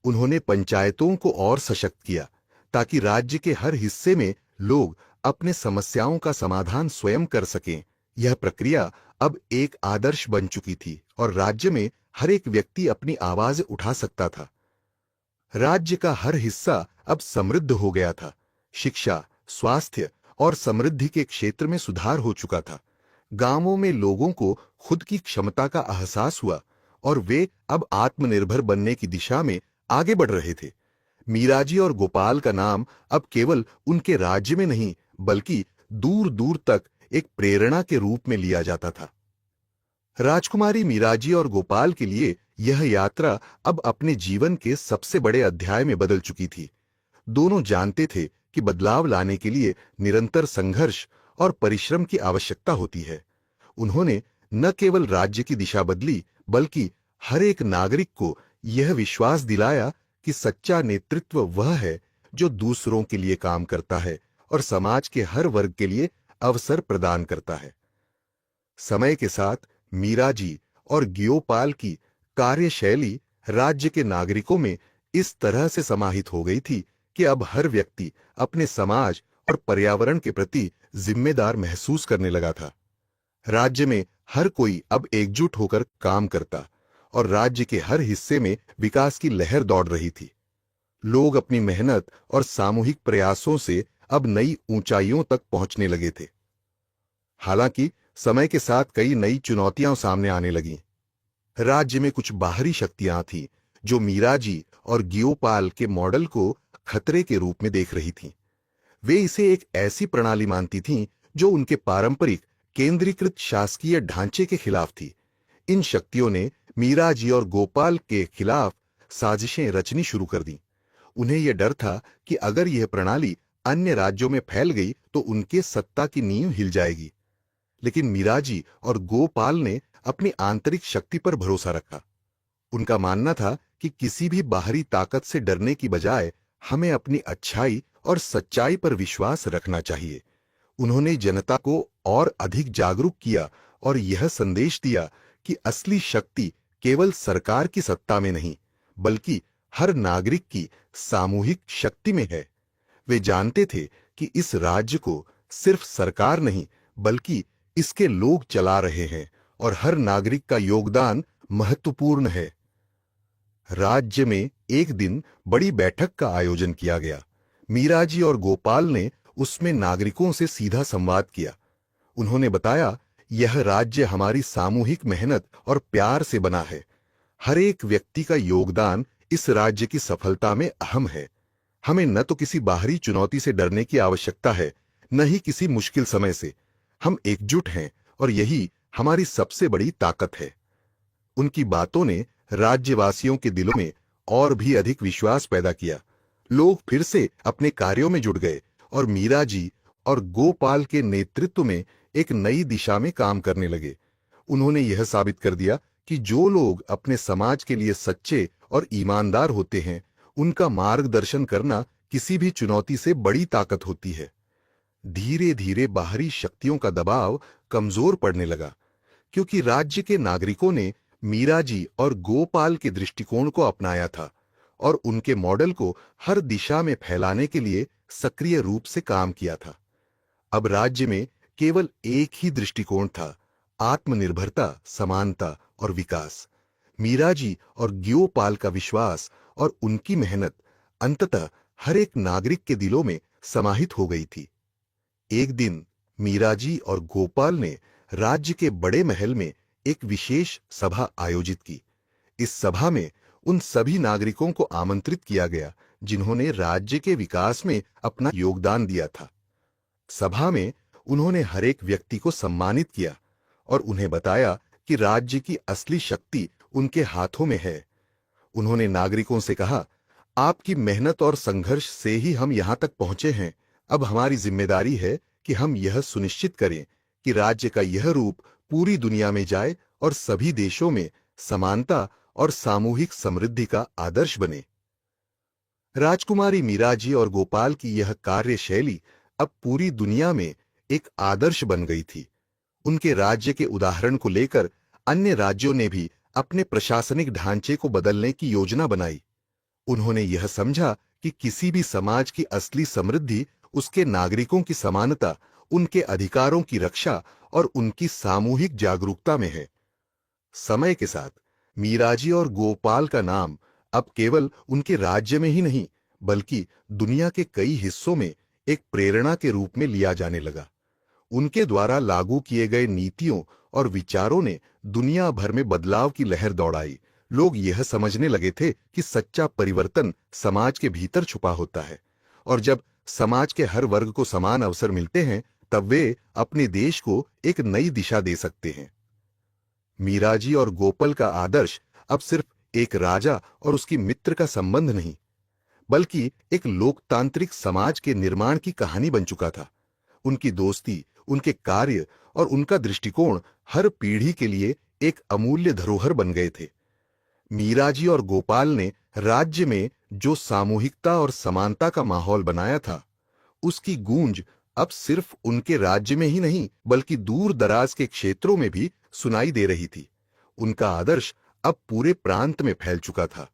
Speaker 1: उन्होंने पंचायतों को और सशक्त किया ताकि राज्य के हर हिस्से में लोग अपने समस्याओं का समाधान स्वयं कर सकें। यह प्रक्रिया अब एक आदर्श बन चुकी थी और राज्य में हर एक व्यक्ति अपनी आवाज उठा सकता था। राज्य का हर हिस्सा अब समृद्ध हो गया था। शिक्षा, स्वास्थ्य और समृद्धि के क्षेत्र में सुधार हो चुका था। गांवों में लोगों को खुद की क्षमता का एहसास हुआ और वे अब आत्मनिर्भर बनने की दिशा में आगे बढ़ रहे थे। मीरा जी और गोपाल का नाम अब केवल उनके राज्य में नहीं बल्कि दूर दूर तक एक प्रेरणा के रूप में लिया जाता था। राजकुमारी मीरा जी और गोपाल के लिए यह यात्रा अब अपने जीवन के सबसे बड़े अध्याय में बदल चुकी थी। दोनों जानते थे कि बदलाव लाने के लिए निरंतर संघर्ष और परिश्रम की आवश्यकता होती है। उन्होंने न केवल राज्य की दिशा बदली बल्कि हर एक नागरिक को यह विश्वास दिलाया कि सच्चा नेतृत्व वह है जो दूसरों के लिए काम करता है और समाज के हर वर्ग के लिए अवसर प्रदान करता है। समय के साथ मीरा जी और गोपाल की कार्यशैली राज्य के नागरिकों में इस तरह से समाहित हो गई थी कि अब हर व्यक्ति अपने समाज और पर्यावरण के प्रति जिम्मेदार महसूस करने लगा था। राज्य में हर कोई अब एकजुट होकर काम करता और राज्य के हर हिस्से में विकास की लहर दौड़ रही थी। लोग अपनी मेहनत और सामूहिक प्रयासों से अब नई ऊंचाइयों तक पहुंचने लगे थे। हालांकि समय के साथ कई नई चुनौतियां सामने आने लगीं। राज्य में कुछ बाहरी शक्तियां थीं जो मीरा जी और गोपाल के मॉडल को खतरे के रूप में देख रही थीं। वे इसे एक ऐसी प्रणाली मानती थीं जो उनके पारंपरिक केंद्रीकृत शासकीय ढांचे के खिलाफ थी। इन शक्तियों ने मीरा जी और गोपाल के खिलाफ साजिशें रचनी शुरू कर दी। उन्हें यह डर था कि अगर यह प्रणाली अन्य राज्यों में फैल गई तो उनके सत्ता की नींव हिल जाएगी। लेकिन मीरा जी और गोपाल ने अपनी आंतरिक शक्ति पर भरोसा रखा। उनका मानना था कि किसी भी बाहरी ताकत से डरने की बजाय हमें अपनी अच्छाई और सच्चाई पर विश्वास रखना चाहिए। उन्होंने जनता को और अधिक जागरूक किया और यह संदेश दिया कि असली शक्ति केवल सरकार की सत्ता में नहीं, बल्कि हर नागरिक की सामूहिक शक्ति में है। वे जानते थे कि इस राज्य को सिर्फ सरकार नहीं, बल्कि इसके लोग चला रहे हैं और हर नागरिक का योगदान महत्वपूर्ण है। राज्य में एक दिन बड़ी बैठक का आयोजन किया गया। मीराजी और गोपाल ने उसमें नागरिकों से सीधा संवाद किया। उन्होंने बताया, यह राज्य हमारी सामूहिक मेहनत और प्यार से बना है। हर एक व्यक्ति का योगदान इस राज्य की सफलता में अहम है। हमें न तो किसी बाहरी चुनौती से डरने की आवश्यकता है, न ही किसी मुश्किल समय से। हम एकजुट हैं और यही हमारी सबसे बड़ी ताकत है। उनकी बातों ने राज्यवासियों के दिलों में और भी अधिक विश्वास पैदा किया। लोग फिर से अपने कार्यों में जुट गए और मीराजी और गोपाल के नेतृत्व में एक नई दिशा में काम करने लगे। उन्होंने यह साबित कर दिया कि जो लोग अपने समाज के लिए सच्चे और ईमानदार होते हैं, उनका मार्गदर्शन करना किसी भी चुनौती से बड़ी ताकत होती है। धीरे धीरे बाहरी शक्तियों का दबाव कमजोर पड़ने लगा, क्योंकि राज्य के नागरिकों ने मीराजी और गोपाल के दृष्टिकोण को अपनाया था और उनके मॉडल को हर दिशा में फैलाने के लिए सक्रिय रूप से काम किया था। अब राज्य में केवल एक ही दृष्टिकोण था, आत्मनिर्भरता, समानता और विकास। मीराजी और गोपाल का विश्वास और उनकी मेहनत अंततः हर एक नागरिक के दिलों में समाहित हो गई थी। एक दिन मीराजी और गोपाल ने राज्य के बड़े महल में एक विशेष सभा आयोजित की। इस सभा में उन सभी नागरिकों को आमंत्रित किया गया जिन्होंने राज्य के विकास में अपना योगदान दिया था। सभा में उन्होंने हर एक व्यक्ति को सम्मानित किया और उन्हें बताया कि राज्य की असली शक्ति उनके हाथों में है। उन्होंने नागरिकों से कहा, आपकी मेहनत और संघर्ष से ही हम यहां तक पहुंचे हैं। अब हमारी जिम्मेदारी है कि हम यह सुनिश्चित करें कि राज्य का यह रूप पूरी दुनिया में जाए और सभी देशों में समानता और सामूहिक समृद्धि का आदर्श बने। राजकुमारी मीराजी और गोपाल की यह कार्यशैली अब पूरी दुनिया में एक आदर्श बन गई थी। उनके राज्य के उदाहरण को लेकर अन्य राज्यों ने भी अपने प्रशासनिक ढांचे को बदलने की योजना बनाई। उन्होंने यह समझा कि किसी भी समाज की असली समृद्धि उसके नागरिकों की समानता, उनके अधिकारों की रक्षा और उनकी सामूहिक जागरूकता में है। समय के साथ मीराजी और गोपाल का नाम अब केवल उनके राज्य में ही नहीं, बल्कि दुनिया के कई हिस्सों में एक प्रेरणा के रूप में लिया जाने लगा। उनके द्वारा लागू किए गए नीतियों और विचारों ने दुनिया भर में बदलाव की लहर दौड़ाई। लोग यह समझने लगे थे कि सच्चा परिवर्तन समाज के भीतर छुपा होता है और जब समाज के हर वर्ग को समान अवसर मिलते हैं, तब वे अपने देश को एक नई दिशा दे सकते हैं। मीराजी और गोपाल का आदर्श अब सिर्फ एक राजा और उसकी मित्र का संबंध नहीं, बल्कि एक लोकतांत्रिक समाज के निर्माण की कहानी बन चुका था। उनकी दोस्ती, उनके कार्य और उनका दृष्टिकोण हर पीढ़ी के लिए एक अमूल्य धरोहर बन गए थे। मीराजी और गोपाल ने राज्य में जो सामूहिकता और समानता का माहौल बनाया था, उसकी गूंज अब सिर्फ उनके राज्य में ही नहीं, बल्कि दूर दराज के क्षेत्रों में भी सुनाई दे रही थी। उनका आदर्श अब पूरे प्रांत में फैल चुका था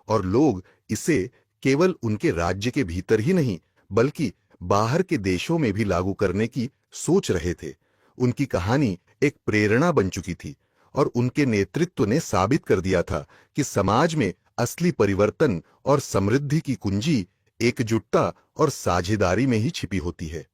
Speaker 1: और लोग इसे केवल उनके राज्य के भीतर ही नहीं, बल्कि बाहर के देशों में भी लागू करने की सोच रहे थे। उनकी कहानी एक प्रेरणा बन चुकी थी और उनके नेतृत्व ने साबित कर दिया था कि समाज में असली परिवर्तन और समृद्धि की कुंजी एकजुटता और साझेदारी में ही छिपी होती है।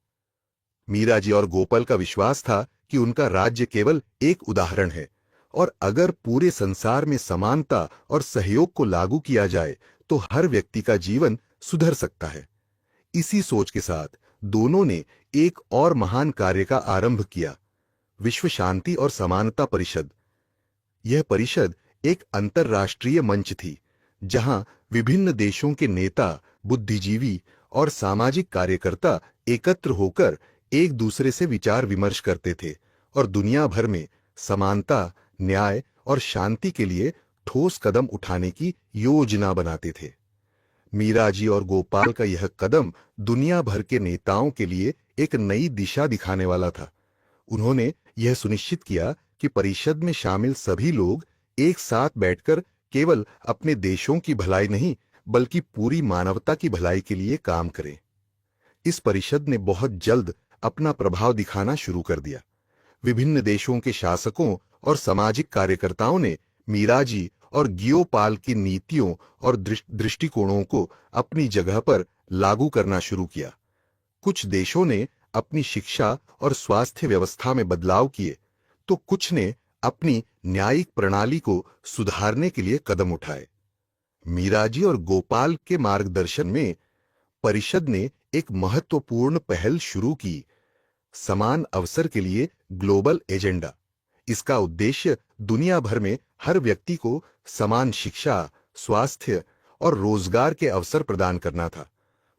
Speaker 1: मीराजी और गोपाल का विश्वास था कि उनका राज्य केवल एक उदाहरण है और अगर पूरे संसार में समानता और सहयोग को लागू किया जाए तो हर व्यक्ति का जीवन सुधर सकता है। इसी सोच के साथ दोनों ने एक और महान कार्य का आरंभ किया, विश्व शांति और समानता परिषद। यह परिषद एक अंतर्राष्ट्रीय मंच थी जहां विभिन्न देशों के नेता, बुद्धिजीवी और सामाजिक कार्यकर्ता एकत्र होकर एक दूसरे से विचार विमर्श करते थे और दुनिया भर में समानता, न्याय और शांति के लिए ठोस कदम उठाने की योजना बनाते थे। मीराजी और गोपाल का यह कदम दुनिया भर के नेताओं के लिए एक नई दिशा दिखाने वाला था। उन्होंने यह सुनिश्चित किया कि परिषद में शामिल सभी लोग एक साथ बैठकर केवल अपने देशों की भलाई नहीं बल्कि पूरी मानवता की भलाई के लिए काम करें। इस परिषद ने बहुत जल्द अपना प्रभाव दिखाना शुरू कर दिया। विभिन्न देशों के शासकों और सामाजिक कार्यकर्ताओं ने मीराजी और गियोपाल की नीतियों और दृष्टिकोणों को अपनी जगह पर लागू करना शुरू किया। कुछ देशों ने अपनी शिक्षा और स्वास्थ्य व्यवस्था में बदलाव किए, तो कुछ ने अपनी न्यायिक प्रणाली को सुधारने के लिए कदम उठाए। मीराजी और गोपाल के मार्गदर्शन में परिषद ने एक महत्वपूर्ण पहल शुरू की, समान अवसर के लिए ग्लोबल एजेंडा। इसका उद्देश्य दुनिया भर में हर व्यक्ति को समान शिक्षा, स्वास्थ्य और रोजगार के अवसर प्रदान करना था।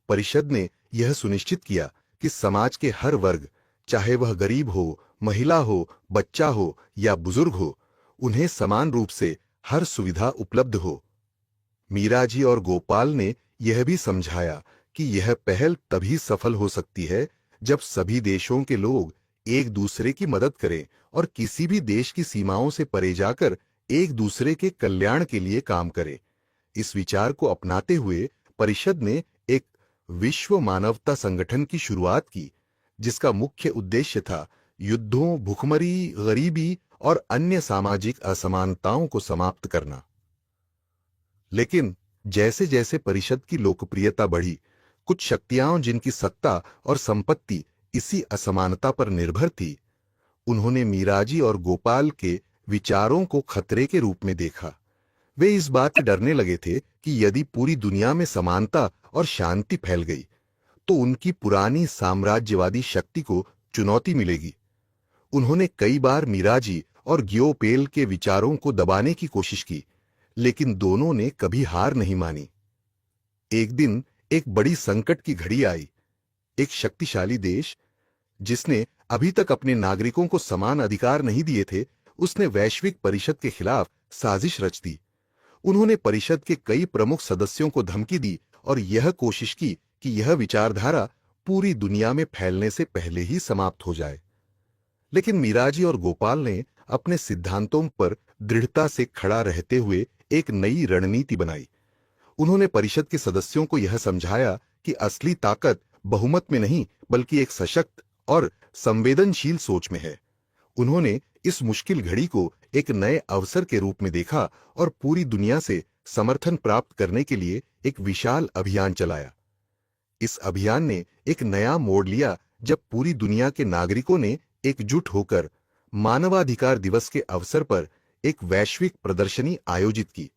Speaker 1: परिषद ने यह सुनिश्चित किया कि समाज के हर वर्ग, चाहे वह गरीब हो, महिला हो, बच्चा हो या बुजुर्ग हो, उन्हें समान रूप से हर सुविधा उपलब्ध हो। मीराजी और गोपाल ने यह भी समझाया कि यह पहल तभी सफल हो सकती है जब सभी देशों के लोग एक दूसरे की मदद करें और किसी भी देश की सीमाओं से परे जाकर एक दूसरे के कल्याण के लिए काम करें। इस विचार को अपनाते हुए परिषद ने एक विश्व मानवता संगठन की शुरुआत की, जिसका मुख्य उद्देश्य था युद्धों, भूखमरी, गरीबी और अन्य सामाजिक असमानताओं को समाप्त करना। लेकिन जैसे जैसे परिषद की लोकप्रियता बढ़ी, कुछ शक्तियां जिनकी सत्ता और संपत्ति इसी असमानता पर निर्भर थी, उन्होंने मीराजी और गोपाल के विचारों को खतरे के रूप में देखा। वे इस बात से डरने लगे थे कि यदि पूरी दुनिया में समानता और शांति फैल गई, तो उनकी पुरानी साम्राज्यवादी शक्ति को चुनौती मिलेगी। उन्होंने कई बार मीराजी और गियोपेल के विचारों को दबाने की कोशिश की, लेकिन दोनों ने कभी हार नहीं मानी। एक दिन एक बड़ी संकट की घड़ी आई। एक शक्तिशाली देश, जिसने अभी तक अपने नागरिकों को समान अधिकार नहीं दिए थे, उसने वैश्विक परिषद के खिलाफ साजिश रच दी। उन्होंने परिषद के कई प्रमुख सदस्यों को धमकी दी और यह कोशिश की कि यह विचारधारा पूरी दुनिया में फैलने से पहले ही समाप्त हो जाए। लेकिन मीराजी और गोपाल ने अपने सिद्धांतों पर दृढ़ता से खड़ा रहते हुए एक नई रणनीति बनाई। उन्होंने परिषद के सदस्यों को यह समझाया कि असली ताकत बहुमत में नहीं बल्कि एक सशक्त और संवेदनशील सोच में है। उन्होंने इस मुश्किल घड़ी को एक नए अवसर के रूप में देखा और पूरी दुनिया से समर्थन प्राप्त करने के लिए एक विशाल अभियान चलाया। इस अभियान ने एक नया मोड़ लिया जब पूरी दुनिया के नागरिकों ने एकजुट होकर मानवाधिकार दिवस के अवसर पर एक वैश्विक प्रदर्शनी आयोजित की।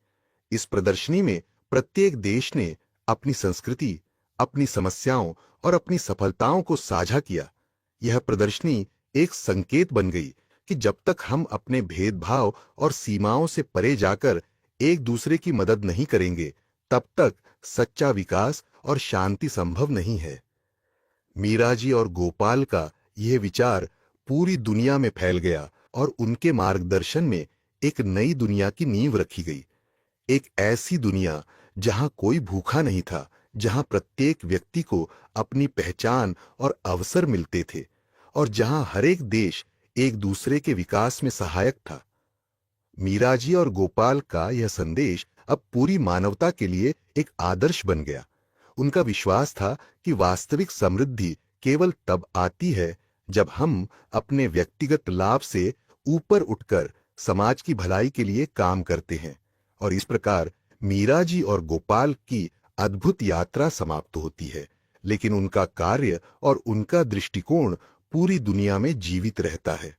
Speaker 1: इस प्रदर्शनी में प्रत्येक देश ने अपनी संस्कृति, अपनी समस्याओं और अपनी सफलताओं को साझा किया। यह प्रदर्शनी एक संकेत बन गई कि जब तक हम अपने भेदभाव और सीमाओं से परे जाकर एक दूसरे की मदद नहीं करेंगे, तब तक सच्चा विकास और शांति संभव नहीं है। मीराजी और गोपाल का यह विचार पूरी दुनिया में फैल गया और उनके मार्गदर्शन में एक नई दुनिया की नींव रखी गई। एक ऐसी दुनिया जहां कोई भूखा नहीं था, जहां प्रत्येक व्यक्ति को अपनी पहचान और अवसर मिलते थे और जहां हर एक देश एक दूसरे के विकास में सहायक था। मीराजी और गोपाल का यह संदेश अब पूरी मानवता के लिए एक आदर्श बन गया। उनका विश्वास था कि वास्तविक समृद्धि केवल तब आती है जब हम अपने व्यक्तिगत लाभ से ऊपर उठकर समाज की भलाई के लिए काम करते हैं। और इस प्रकार मीराजी और गोपाल की अद्भुत यात्रा समाप्त होती है, लेकिन उनका कार्य और उनका दृष्टिकोण पूरी दुनिया में जीवित रहता है।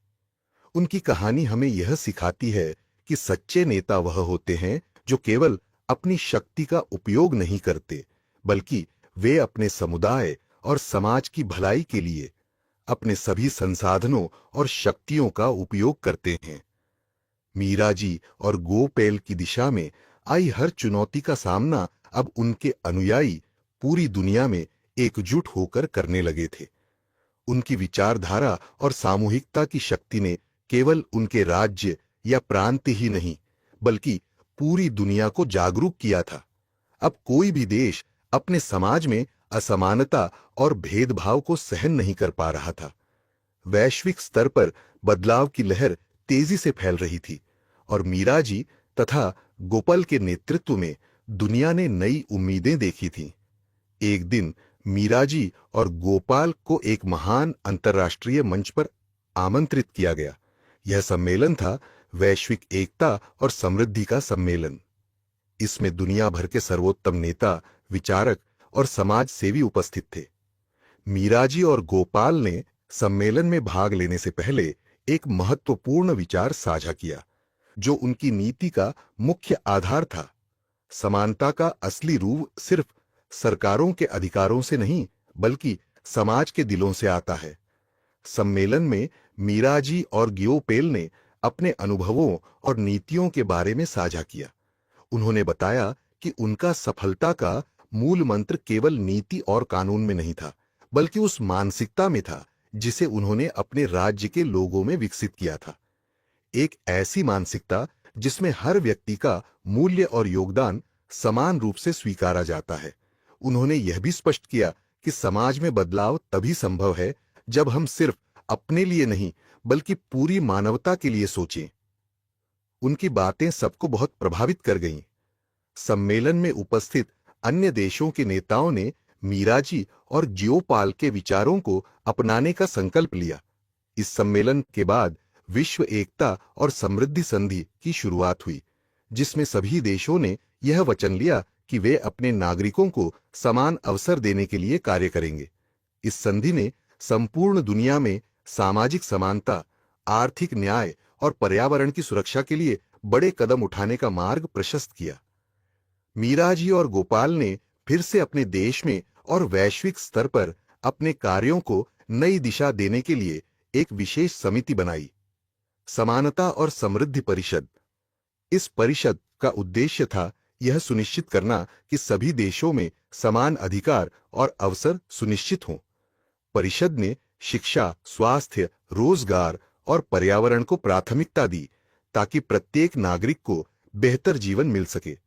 Speaker 1: उनकी कहानी हमें यह सिखाती है कि सच्चे नेता वह होते हैं जो केवल अपनी शक्ति का उपयोग नहीं करते, बल्कि वे अपने समुदाय और समाज की भलाई के लिए अपने सभी संसाधनों और शक्तियों का उपयोग करते हैं। मीराजी और गोपेल की दिशा में आई हर चुनौती का सामना अब उनके अनुयायी पूरी दुनिया में एकजुट होकर करने लगे थे। उनकी विचारधारा और सामूहिकता की शक्ति ने केवल उनके राज्य या प्रांत ही नहीं, बल्कि पूरी दुनिया को जागरूक किया था। अब कोई भी देश अपने समाज में असमानता और भेदभाव को सहन नहीं कर पा रहा था। वैश्विक स्तर पर बदलाव की लहर तेजी से फैल रही थी और मीरा जी तथा गोपाल के नेतृत्व में दुनिया ने नई उम्मीदें देखी थीं। एक दिन मीरा जी और गोपाल को एक महान अंतर्राष्ट्रीय मंच पर आमंत्रित किया गया। यह सम्मेलन था वैश्विक एकता और समृद्धि का सम्मेलन। इसमें दुनिया भर के सर्वोत्तम नेता, विचारक और समाज सेवी उपस्थित थे। मीरा जी और गोपाल ने सम्मेलन में भाग लेने से पहले एक महत्वपूर्ण विचार साझा किया, जो उनकी नीति का मुख्य आधार था। समानता का असली रूप सिर्फ सरकारों के अधिकारों से नहीं, बल्कि समाज के दिलों से आता है। सम्मेलन में मीरा जी और ग्योपेल ने अपने अनुभवों और नीतियों के बारे में साझा किया। उन्होंने बताया कि उनका सफलता का मूल मंत्र केवल नीति और कानून में नहीं था, बल्कि उस मानसिकता में था जिसे उन्होंने अपने राज्य के लोगों में विकसित किया था। एक ऐसी मानसिकता जिसमें हर व्यक्ति का मूल्य और योगदान समान रूप से स्वीकारा जाता है। उन्होंने यह भी स्पष्ट किया कि समाज में बदलाव तभी संभव है जब हम सिर्फ अपने लिए नहीं, बल्कि पूरी मानवता के लिए सोचें। उनकी बातें सबको बहुत प्रभावित कर गईं। सम्मेलन में उपस्थित अन्य देशों के नेताओं ने मीरा जी और जियोपाल के विचारों को अपनाने का संकल्प लिया। इस सम्मेलन के बाद विश्व एकता और समृद्धि संधि की शुरुआत हुई, जिसमें सभी देशों ने यह वचन लिया कि वे अपने नागरिकों को समान अवसर देने के लिए कार्य करेंगे। इस संधि ने संपूर्ण दुनिया में सामाजिक समानता, आर्थिक न्याय और पर्यावरण की सुरक्षा के लिए बड़े कदम उठाने का मार्ग प्रशस्त किया। मीरा जी और गोपाल ने फिर से अपने देश में और वैश्विक स्तर पर अपने कार्यों को नई दिशा देने के लिए एक विशेष समिति बनाई, समानता और समृद्धि परिषद। इस परिषद का उद्देश्य था यह सुनिश्चित करना कि सभी देशों में समान अधिकार और अवसर सुनिश्चित हों। परिषद ने शिक्षा, स्वास्थ्य, रोजगार और पर्यावरण को प्राथमिकता दी ताकि प्रत्येक नागरिक को बेहतर जीवन मिल सके।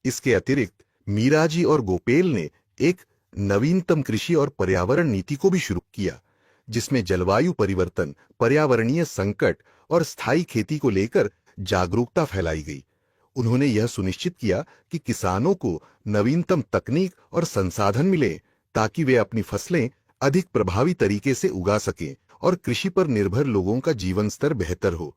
Speaker 1: इसके अतिरिक्त मीरा जी और गोपेल ने एक नवीनतम कृषि और पर्यावरण नीति को भी शुरू किया, जिसमें जलवायु परिवर्तन, पर्यावरणीय संकट और स्थायी खेती को लेकर जागरूकता फैलाई गई। उन्होंने यह सुनिश्चित किया कि किसानों को नवीनतम तकनीक और संसाधन मिले ताकि वे अपनी फसलें अधिक प्रभावी तरीके से उगा सकें और कृषि पर निर्भर लोगों का जीवन स्तर बेहतर हो।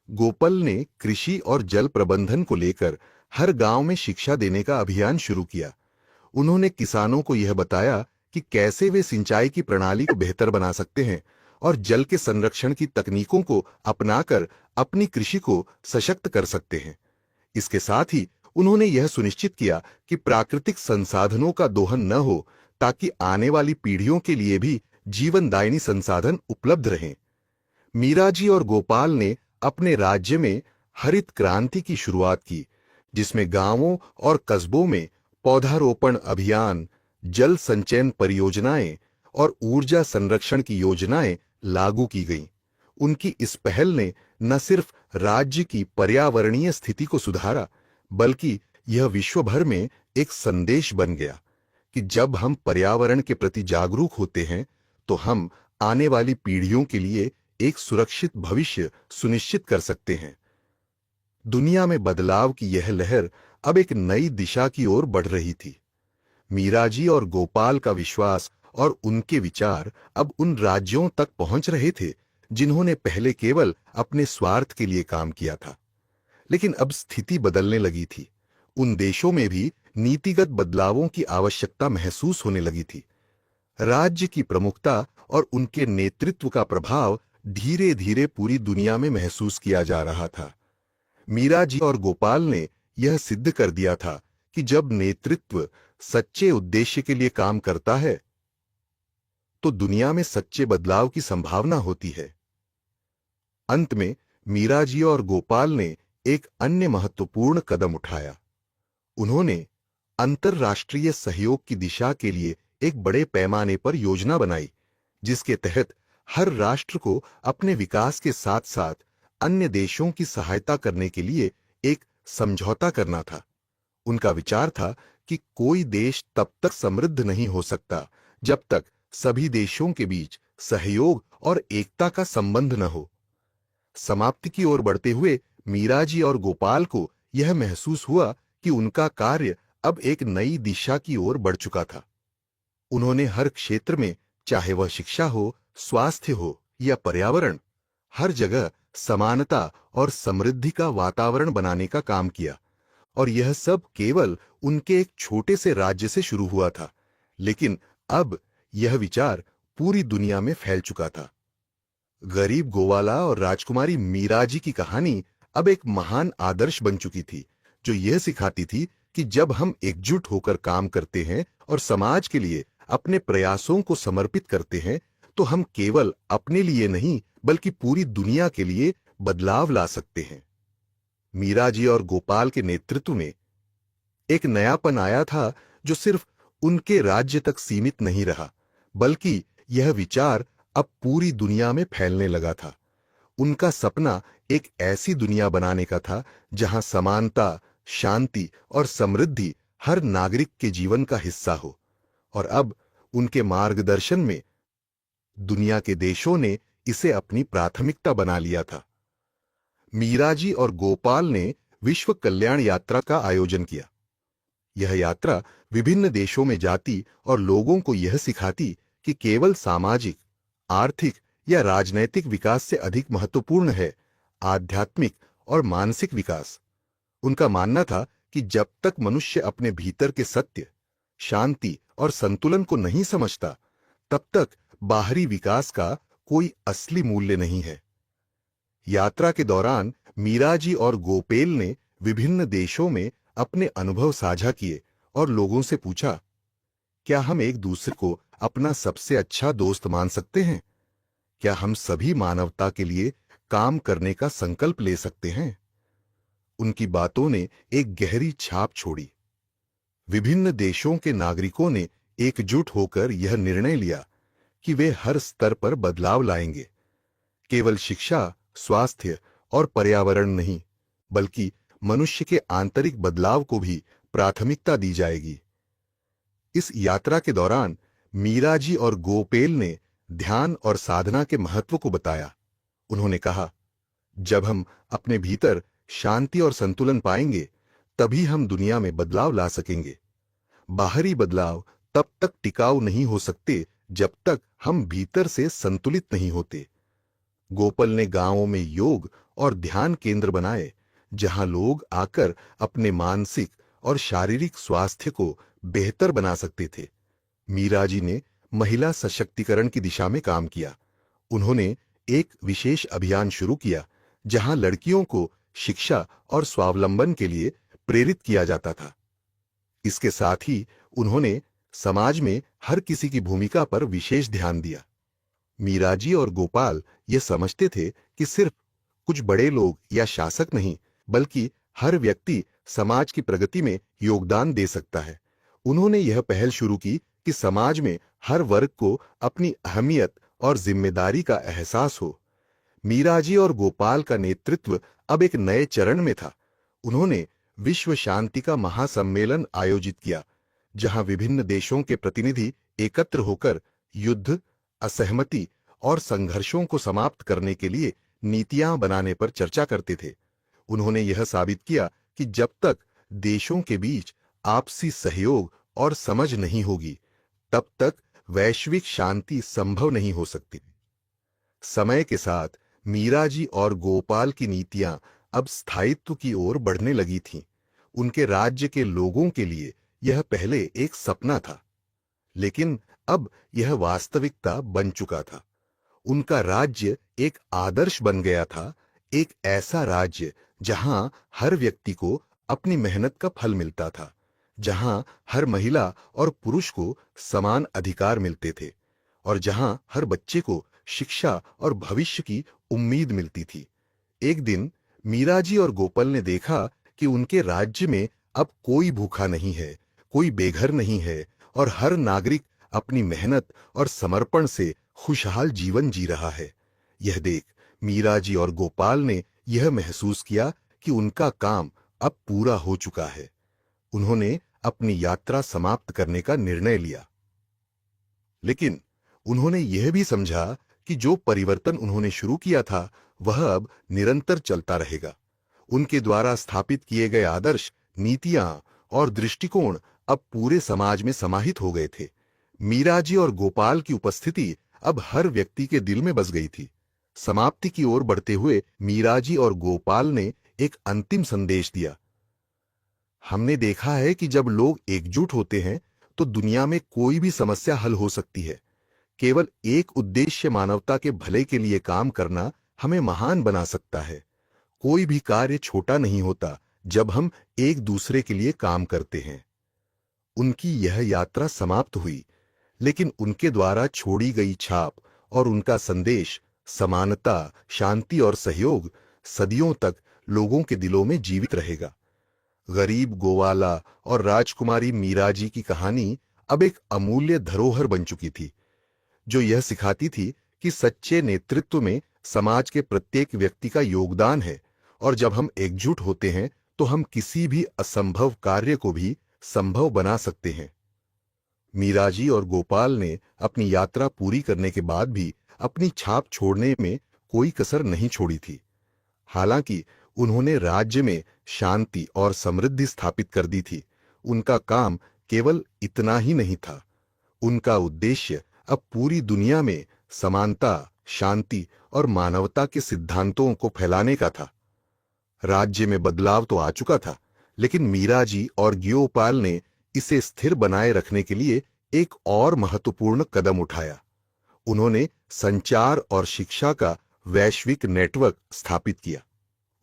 Speaker 1: गोपाल ने कृषि और जल प्रबंधन को लेकर हर गांव में शिक्षा देने का अभियान शुरू किया। उन्होंने किसानों को यह बताया कि कैसे वे सिंचाई की प्रणाली को बेहतर बना सकते हैं और जल के संरक्षण की तकनीकों को अपनाकर अपनी कृषि को सशक्त कर सकते हैं। इसके साथ ही उन्होंने यह सुनिश्चित किया कि प्राकृतिक संसाधनों का दोहन न हो, ताकि आने वाली पीढ़ियों के लिए भी जीवनदायिनी संसाधन उपलब्ध रहें। मीरा जी और गोपाल ने अपने राज्य में हरित क्रांति की शुरुआत की, जिसमें गांवों और कस्बों में पौधारोपण अभियान, जल संचयन परियोजनाएं और ऊर्जा संरक्षण की योजनाएं लागू की गईं। उनकी इस पहल ने न सिर्फ राज्य की पर्यावरणीय स्थिति को सुधारा, बल्कि यह विश्व भर में एक संदेश बन गया कि जब हम पर्यावरण के प्रति जागरूक होते हैं, तो हम आने वाली पीढ़ियों के लिए एक सुरक्षित भविष्य सुनिश्चित कर सकते हैं। दुनिया में बदलाव की यह लहर अब एक नई दिशा की ओर बढ़ रही थी। मीरा जी और गोपाल का विश्वास और उनके विचार अब उन राज्यों तक पहुंच रहे थे जिन्होंने पहले केवल अपने स्वार्थ के लिए काम किया था। लेकिन अब स्थिति बदलने लगी थी। उन देशों में भी नीतिगत बदलावों की आवश्यकता महसूस होने लगी थी। राज्य की प्रमुखता और उनके नेतृत्व का प्रभाव धीरे धीरे पूरी दुनिया में महसूस किया जा रहा था। मीरा जी और गोपाल ने यह सिद्ध कर दिया था कि जब नेतृत्व सच्चे उद्देश्य के लिए काम करता है, तो दुनिया में सच्चे बदलाव की संभावना होती है। अंत में मीरा जी और गोपाल ने एक अन्य महत्वपूर्ण कदम उठाया। उन्होंने अंतर्राष्ट्रीय सहयोग की दिशा के लिए एक बड़े पैमाने पर योजना बनाई, जिसके तहत हर राष्ट्र को अपने विकास के साथ साथ अन्य देशों की सहायता करने के लिए एक समझौता करना था। उनका विचार था कि कोई देश तब तक समृद्ध नहीं हो सकता जब तक सभी देशों के बीच सहयोग और एकता का संबंध न हो। समाप्ति की ओर बढ़ते हुए मीराजी और गोपाल को यह महसूस हुआ कि उनका कार्य अब एक नई दिशा की ओर बढ़ चुका था। उन्होंने हर क्षेत्र में, चाहे वह शिक्षा हो, स्वास्थ्य हो या पर्यावरण, हर जगह समानता और समृद्धि का वातावरण बनाने का काम किया। और यह सब केवल उनके एक छोटे से राज्य से शुरू हुआ था, लेकिन अब यह विचार पूरी दुनिया में फैल चुका था। गरीब गोवाला और राजकुमारी मीराजी की कहानी अब एक महान आदर्श बन चुकी थी, जो यह सिखाती थी कि जब हम एकजुट होकर काम करते हैं और समाज के लिए अपने प्रयासों को समर्पित करते हैं, तो हम केवल अपने लिए नहीं बल्कि पूरी दुनिया के लिए बदलाव ला सकते हैं। मीराजी और गोपाल के नेतृत्व में एक नयापन आया था, जो सिर्फ उनके राज्य तक सीमित नहीं रहा, बल्कि यह विचार अब पूरी दुनिया में फैलने लगा था। उनका सपना एक ऐसी दुनिया बनाने का था जहां समानता, शांति और समृद्धि हर नागरिक के जीवन का हिस्सा हो। और अब उनके मार्गदर्शन में दुनिया के देशों ने इसे अपनी प्राथमिकता बना लिया था। मीराजी और गोपाल ने विश्व कल्याण यात्रा का आयोजन किया। यह यात्रा विभिन्न देशों में जाती और लोगों को यह सिखाती कि केवल सामाजिक, आर्थिक या राजनैतिक विकास से अधिक महत्वपूर्ण है आध्यात्मिक और मानसिक विकास। उनका मानना था कि जब तक मनुष्य अपने भीतर के सत्य, शांति और संतुलन को नहीं समझता, तब तक बाहरी विकास का कोई असली मूल्य नहीं है। यात्रा के दौरान मीराजी और गोपेल ने विभिन्न देशों में अपने अनुभव साझा किए और लोगों से पूछा, क्या हम एक दूसरे को अपना सबसे अच्छा दोस्त मान सकते हैं? क्या हम सभी मानवता के लिए काम करने का संकल्प ले सकते हैं? उनकी बातों ने एक गहरी छाप छोड़ी। विभिन्न देशों के नागरिकों ने एकजुट होकर यह निर्णय लिया कि वे हर स्तर पर बदलाव लाएंगे। केवल शिक्षा, स्वास्थ्य और पर्यावरण नहीं, बल्कि मनुष्य के आंतरिक बदलाव को भी प्राथमिकता दी जाएगी। इस यात्रा के दौरान मीराजी और गोपेल ने ध्यान और साधना के महत्व को बताया। उन्होंने कहा, जब हम अपने भीतर शांति और संतुलन पाएंगे, तभी हम दुनिया में बदलाव ला सकेंगे। बाहरी बदलाव तब तक टिकाऊ नहीं हो सकते जब तक हम भीतर से संतुलित नहीं होते। गोपाल ने गांवों में योग और ध्यान केंद्र बनाए, जहां लोग आकर अपने मानसिक और शारीरिक स्वास्थ्य को बेहतर बना सकते थे। मीराजी ने महिला सशक्तिकरण की दिशा में काम किया। उन्होंने एक विशेष अभियान शुरू किया, जहां लड़कियों को शिक्षा और स्वावलंबन के लिए प्रेरित किया जाता था। इसके साथ ही उन्होंने समाज में हर किसी की भूमिका पर विशेष ध्यान दिया। मीराजी और गोपाल ये समझते थे कि सिर्फ कुछ बड़े लोग या शासक नहीं, बल्कि हर व्यक्ति समाज की प्रगति में योगदान दे सकता है। उन्होंने यह पहल शुरू की कि समाज में हर वर्ग को अपनी अहमियत और जिम्मेदारी का एहसास हो। मीराजी और गोपाल का नेतृत्व अब एक नए चरण में था। उन्होंने विश्व शांति का महासम्मेलन आयोजित किया, जहां विभिन्न देशों के प्रतिनिधि एकत्र होकर युद्ध, असहमति और संघर्षों को समाप्त करने के लिए नीतियां बनाने पर चर्चा करते थे। उन्होंने यह साबित किया कि जब तक देशों के बीच आपसी सहयोग और समझ नहीं होगी, तब तक वैश्विक शांति संभव नहीं हो सकती। समय के साथ मीराजी और गोपाल की नीतियां अब स्थायित्व की ओर बढ़ने लगी थीं। उनके राज्य के लोगों के लिए यह पहले एक सपना था, लेकिन अब यह वास्तविकता बन चुका था। उनका राज्य एक आदर्श बन गया था, एक ऐसा राज्य जहां हर व्यक्ति को अपनी मेहनत का फल मिलता था, जहां हर महिला और पुरुष को समान अधिकार मिलते थे, और जहां हर बच्चे को शिक्षा और भविष्य की उम्मीद मिलती थी। एक दिन मीराजी और गोपाल ने देखा कि उनके राज्य में अब कोई भूखा नहीं है, कोई बेघर नहीं है, और हर नागरिक अपनी मेहनत और समर्पण से खुशहाल जीवन जी रहा है। यह देख मीराजी और गोपाल ने यह महसूस किया कि उनका काम अब पूरा हो चुका है। उन्होंने अपनी यात्रा समाप्त करने का निर्णय लिया। लेकिन उन्होंने यह भी समझा कि जो परिवर्तन उन्होंने शुरू किया था वह अब निरंतर चलता रहेगा। उनके द्वारा स्थापित किए गए आदर्श, नीतियां और दृष्टिकोण अब पूरे समाज में समाहित हो गए थे। मीराजी और गोपाल की उपस्थिति अब हर व्यक्ति के दिल में बस गई थी। समाप्ति की ओर बढ़ते हुए मीराजी और गोपाल ने एक अंतिम संदेश दिया। हमने देखा है कि जब लोग एकजुट होते हैं तो दुनिया में कोई भी समस्या हल हो सकती है। केवल एक उद्देश्य, मानवता के भले के लिए काम करना, हमें महान बना सकता है। कोई भी कार्य छोटा नहीं होता जब हम एक दूसरे के लिए काम करते हैं। उनकी यह यात्रा समाप्त हुई, लेकिन उनके द्वारा छोड़ी गई छाप और उनका संदेश, समानता, शांति और सहयोग, सदियों तक लोगों के दिलों में जीवित रहेगा। गरीब गोवाला और राजकुमारी मीराजी की कहानी अब एक अमूल्य धरोहर बन चुकी थी, जो यह सिखाती थी कि सच्चे नेतृत्व में समाज के प्रत्येक व्यक्ति का योगदान है, और जब हम एकजुट होते हैं तो हम किसी भी असंभव कार्य को भी संभव बना सकते हैं। मीराजी और गोपाल ने अपनी यात्रा पूरी करने के बाद भी अपनी छाप छोड़ने में कोई कसर नहीं छोड़ी थी। हालांकि उन्होंने राज्य में शांति और समृद्धि स्थापित कर दी थी, उनका काम केवल इतना ही नहीं था। उनका उद्देश्य अब पूरी दुनिया में समानता, शांति और मानवता के सिद्धांतों को फैलाने का था। राज्य में बदलाव तो आ चुका था, लेकिन मीराजी और गोपाल ने इसे स्थिर बनाए रखने के लिए एक और महत्वपूर्ण कदम उठाया। उन्होंने संचार और शिक्षा का वैश्विक नेटवर्क स्थापित किया।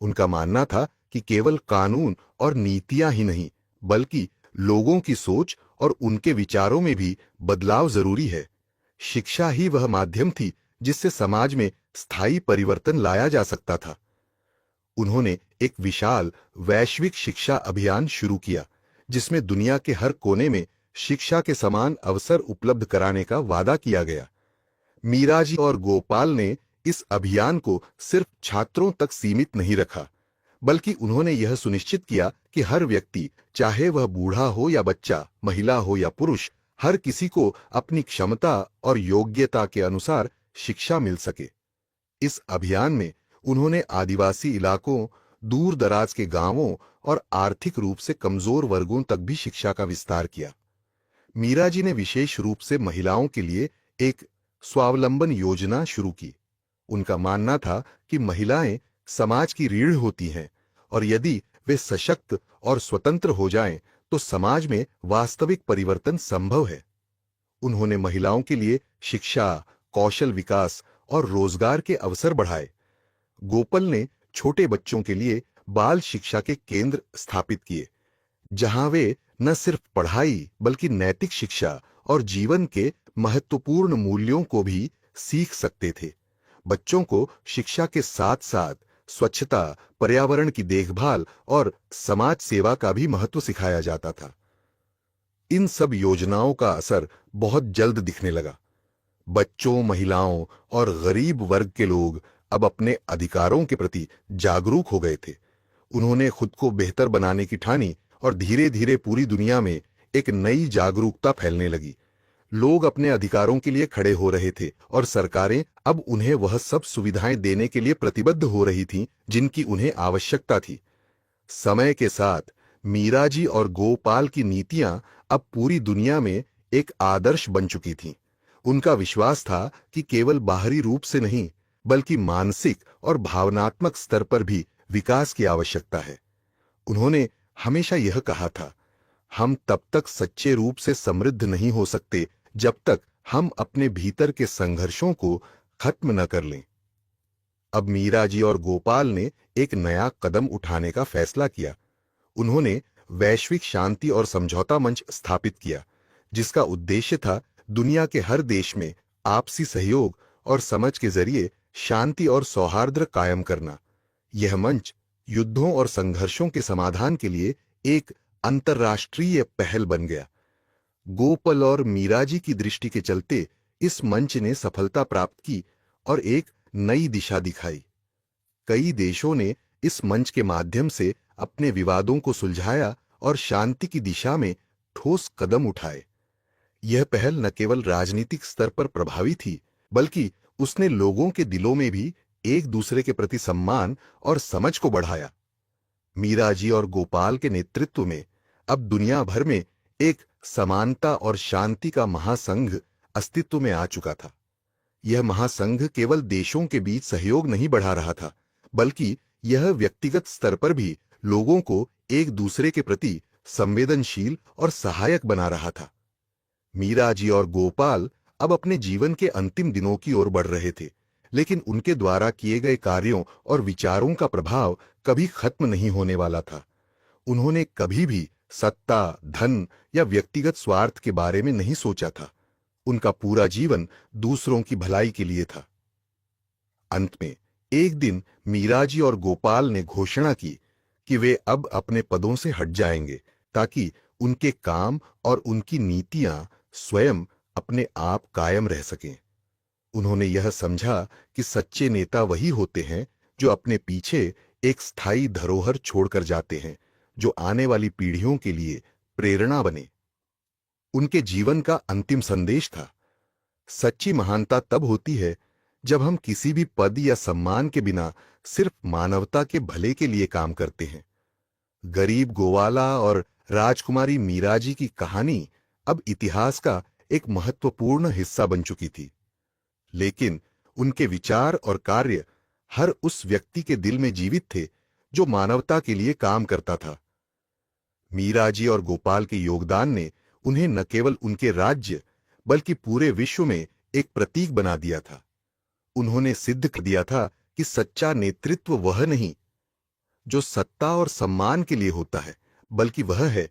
Speaker 1: उनका मानना था कि केवल कानून और नीतियां ही नहीं, बल्कि लोगों की सोच और उनके विचारों में भी बदलाव जरूरी है। शिक्षा ही वह माध्यम थी जिससे समाज में स्थायी परिवर्तन लाया जा सकता था। उन्होंने एक विशाल वैश्विक शिक्षा अभियान शुरू किया, जिसमें दुनिया के हर कोने में शिक्षा के समान अवसर उपलब्ध कराने का वादा किया गया। मीराजी और गोपाल ने इस अभियान को सिर्फ छात्रों तक सीमित नहीं रखा, बल्कि उन्होंने यह सुनिश्चित किया कि हर व्यक्ति, चाहे वह बूढ़ा हो या बच्चा, महिला हो या पुरुष, हर किसी को अपनी क्षमता और योग्यता के अनुसार शिक्षा मिल सके। इस अभियान में उन्होंने आदिवासी इलाकों, दूर दराज के गांवों और आर्थिक रूप से कमजोर वर्गों तक भी शिक्षा का विस्तार किया। मीराजी ने विशेष रूप से महिलाओं के लिए एक स्वावलंबन योजना शुरू की। उनका मानना था कि महिलाएं समाज की रीढ़ होती हैं, और यदि वे सशक्त और स्वतंत्र हो जाएं, तो समाज में वास्तविक परिवर्तन संभव है। उन्होंने महिलाओं के लिए शिक्षा, कौशल विकास और रोजगार के अवसर बढ़ाए। गोपाल ने छोटे बच्चों के लिए बाल शिक्षा के केंद्र स्थापित किए, जहां वे न सिर्फ पढ़ाई बल्कि नैतिक शिक्षा और जीवन के महत्वपूर्ण मूल्यों को भी सीख सकते थे। बच्चों को शिक्षा के साथ साथ स्वच्छता, पर्यावरण की देखभाल और समाज सेवा का भी महत्व सिखाया जाता था। इन सब योजनाओं का असर बहुत जल्द दिखने लगा। बच्चों, महिलाओं और गरीब वर्ग के लोग अब अपने अधिकारों के प्रति जागरूक हो गए थे। उन्होंने खुद को बेहतर बनाने की ठानी, और धीरे धीरे पूरी दुनिया में एक नई जागरूकता फैलने लगी। लोग अपने अधिकारों के लिए खड़े हो रहे थे, और सरकारें अब उन्हें वह सब सुविधाएं देने के लिए प्रतिबद्ध हो रही थीं जिनकी उन्हें आवश्यकता थी। समय के साथ मीराजी और गोपाल की नीतियां अब पूरी दुनिया में एक आदर्श बन चुकी थीं। उनका विश्वास था कि केवल बाहरी रूप से नहीं, बल्कि मानसिक और भावनात्मक स्तर पर भी विकास की आवश्यकता है। उन्होंने हमेशा यह कहा था, हम तब तक सच्चे रूप से समृद्ध नहीं हो सकते जब तक हम अपने भीतर के संघर्षों को खत्म न कर लें। अब मीराजी और गोपाल ने एक नया कदम उठाने का फैसला किया। उन्होंने वैश्विक शांति और समझौता मंच स्थापित किया, जिसका उद्देश्य था दुनिया के हर देश में आपसी सहयोग और समझ के जरिए शांति और सौहार्द कायम करना। यह मंच युद्धों और संघर्षों के समाधान के लिए एक अंतर्राष्ट्रीय पहल बन गया। गोपाल और मीराजी की दृष्टि के चलते इस मंच ने सफलता प्राप्त की और एक नई दिशा दिखाई। कई देशों ने इस मंच के माध्यम से अपने विवादों को सुलझाया और शांति की दिशा में ठोस कदम उठाए। यह पहल न केवल राजनीतिक स्तर पर प्रभावी थी, बल्कि उसने लोगों के दिलों में भी एक दूसरे के प्रति सम्मान और समझ को बढ़ाया। मीरा जी और गोपाल के नेतृत्व में अब दुनिया भर में एक समानता और शांति का महासंघ अस्तित्व में आ चुका था। यह महासंघ केवल देशों के बीच सहयोग नहीं बढ़ा रहा था, बल्कि यह व्यक्तिगत स्तर पर भी लोगों को एक दूसरे के प्रति संवेदनशील और सहायक बना रहा था। मीरा जी और गोपाल अब अपने जीवन के अंतिम दिनों की ओर बढ़ रहे थे, लेकिन उनके द्वारा किए गए कार्यों और विचारों का प्रभाव कभी खत्म नहीं होने वाला था। उन्होंने कभी भी सत्ता, धन या व्यक्तिगत स्वार्थ के बारे में नहीं सोचा था। उनका पूरा जीवन दूसरों की भलाई के लिए था। अंत में एक दिन मीरा जी और गोपाल ने घोषणा की कि वे अब अपने पदों से हट जाएंगे, ताकि उनके काम और उनकी नीतियां स्वयं अपने आप कायम रह सकें। उन्होंने यह समझा कि सच्चे नेता वही होते हैं जो अपने पीछे एक स्थायी धरोहर छोड़कर जाते हैं, जो आने वाली पीढ़ियों के लिए प्रेरणा बने। उनके जीवन का अंतिम संदेश था, सच्ची महानता तब होती है जब हम किसी भी पद या सम्मान के बिना सिर्फ मानवता के भले के लिए काम करते हैं। गरीब गोवाला और राजकुमारी मीरा जी की कहानी अब इतिहास का एक महत्वपूर्ण हिस्सा बन चुकी थी, लेकिन उनके विचार और कार्य हर उस व्यक्ति के दिल में जीवित थे जो मानवता के लिए काम करता था। मीरा जी और गोपाल के योगदान ने उन्हें न केवल उनके राज्य बल्कि पूरे विश्व में एक प्रतीक बना दिया था। उन्होंने सिद्ध कर दिया था कि सच्चा नेतृत्व वह नहीं जो सत्ता और सम्मान के लिए होता है, बल्कि वह है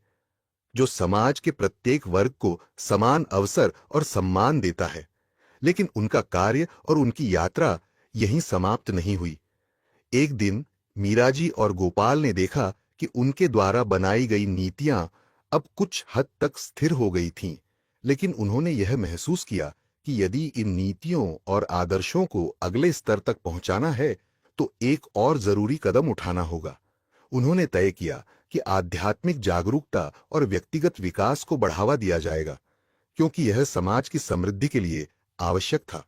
Speaker 1: जो समाज के प्रत्येक वर्ग को समान अवसर और सम्मान देता है। लेकिन उनका कार्य और उनकी यात्रा यहीं समाप्त नहीं हुई। एक दिन मीरा जी और गोपाल ने देखा कि उनके द्वारा बनाई गई नीतियां अब कुछ हद तक स्थिर हो गई थीं, लेकिन उन्होंने यह महसूस किया कि यदि इन नीतियों और आदर्शों को अगले स्तर तक पहुंचाना है तो एक और जरूरी कदम उठाना होगा। उन्होंने तय किया कि आध्यात्मिक जागरूकता और व्यक्तिगत विकास को बढ़ावा दिया जाएगा, क्योंकि यह समाज की समृद्धि के लिए आवश्यक था।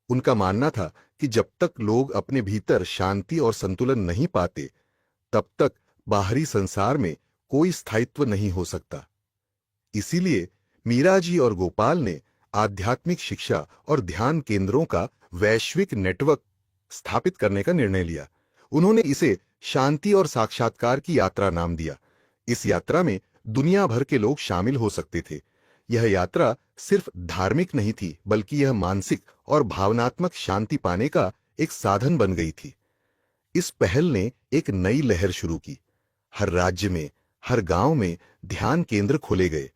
Speaker 1: उनका मानना था कि जब तक लोग अपने भीतर शांति और संतुलन नहीं पाते, तब तक बाहरी संसार में कोई स्थायित्व नहीं हो सकता। इसीलिए मीरा जी और गोपाल ने आध्यात्मिक शिक्षा और ध्यान केंद्रों का वैश्विक नेटवर्क स्थापित करने का निर्णय लिया। उन्होंने इसे शांति और साक्षात्कार की यात्रा नाम दिया। इस यात्रा में दुनिया भर के लोग शामिल हो सकते थे। यह यात्रा सिर्फ धार्मिक नहीं थी, बल्कि यह मानसिक और भावनात्मक शांति पाने का एक साधन बन गई थी। इस पहल ने एक नई लहर शुरू की। हर राज्य में, हर गांव में ध्यान केंद्र खोले गए,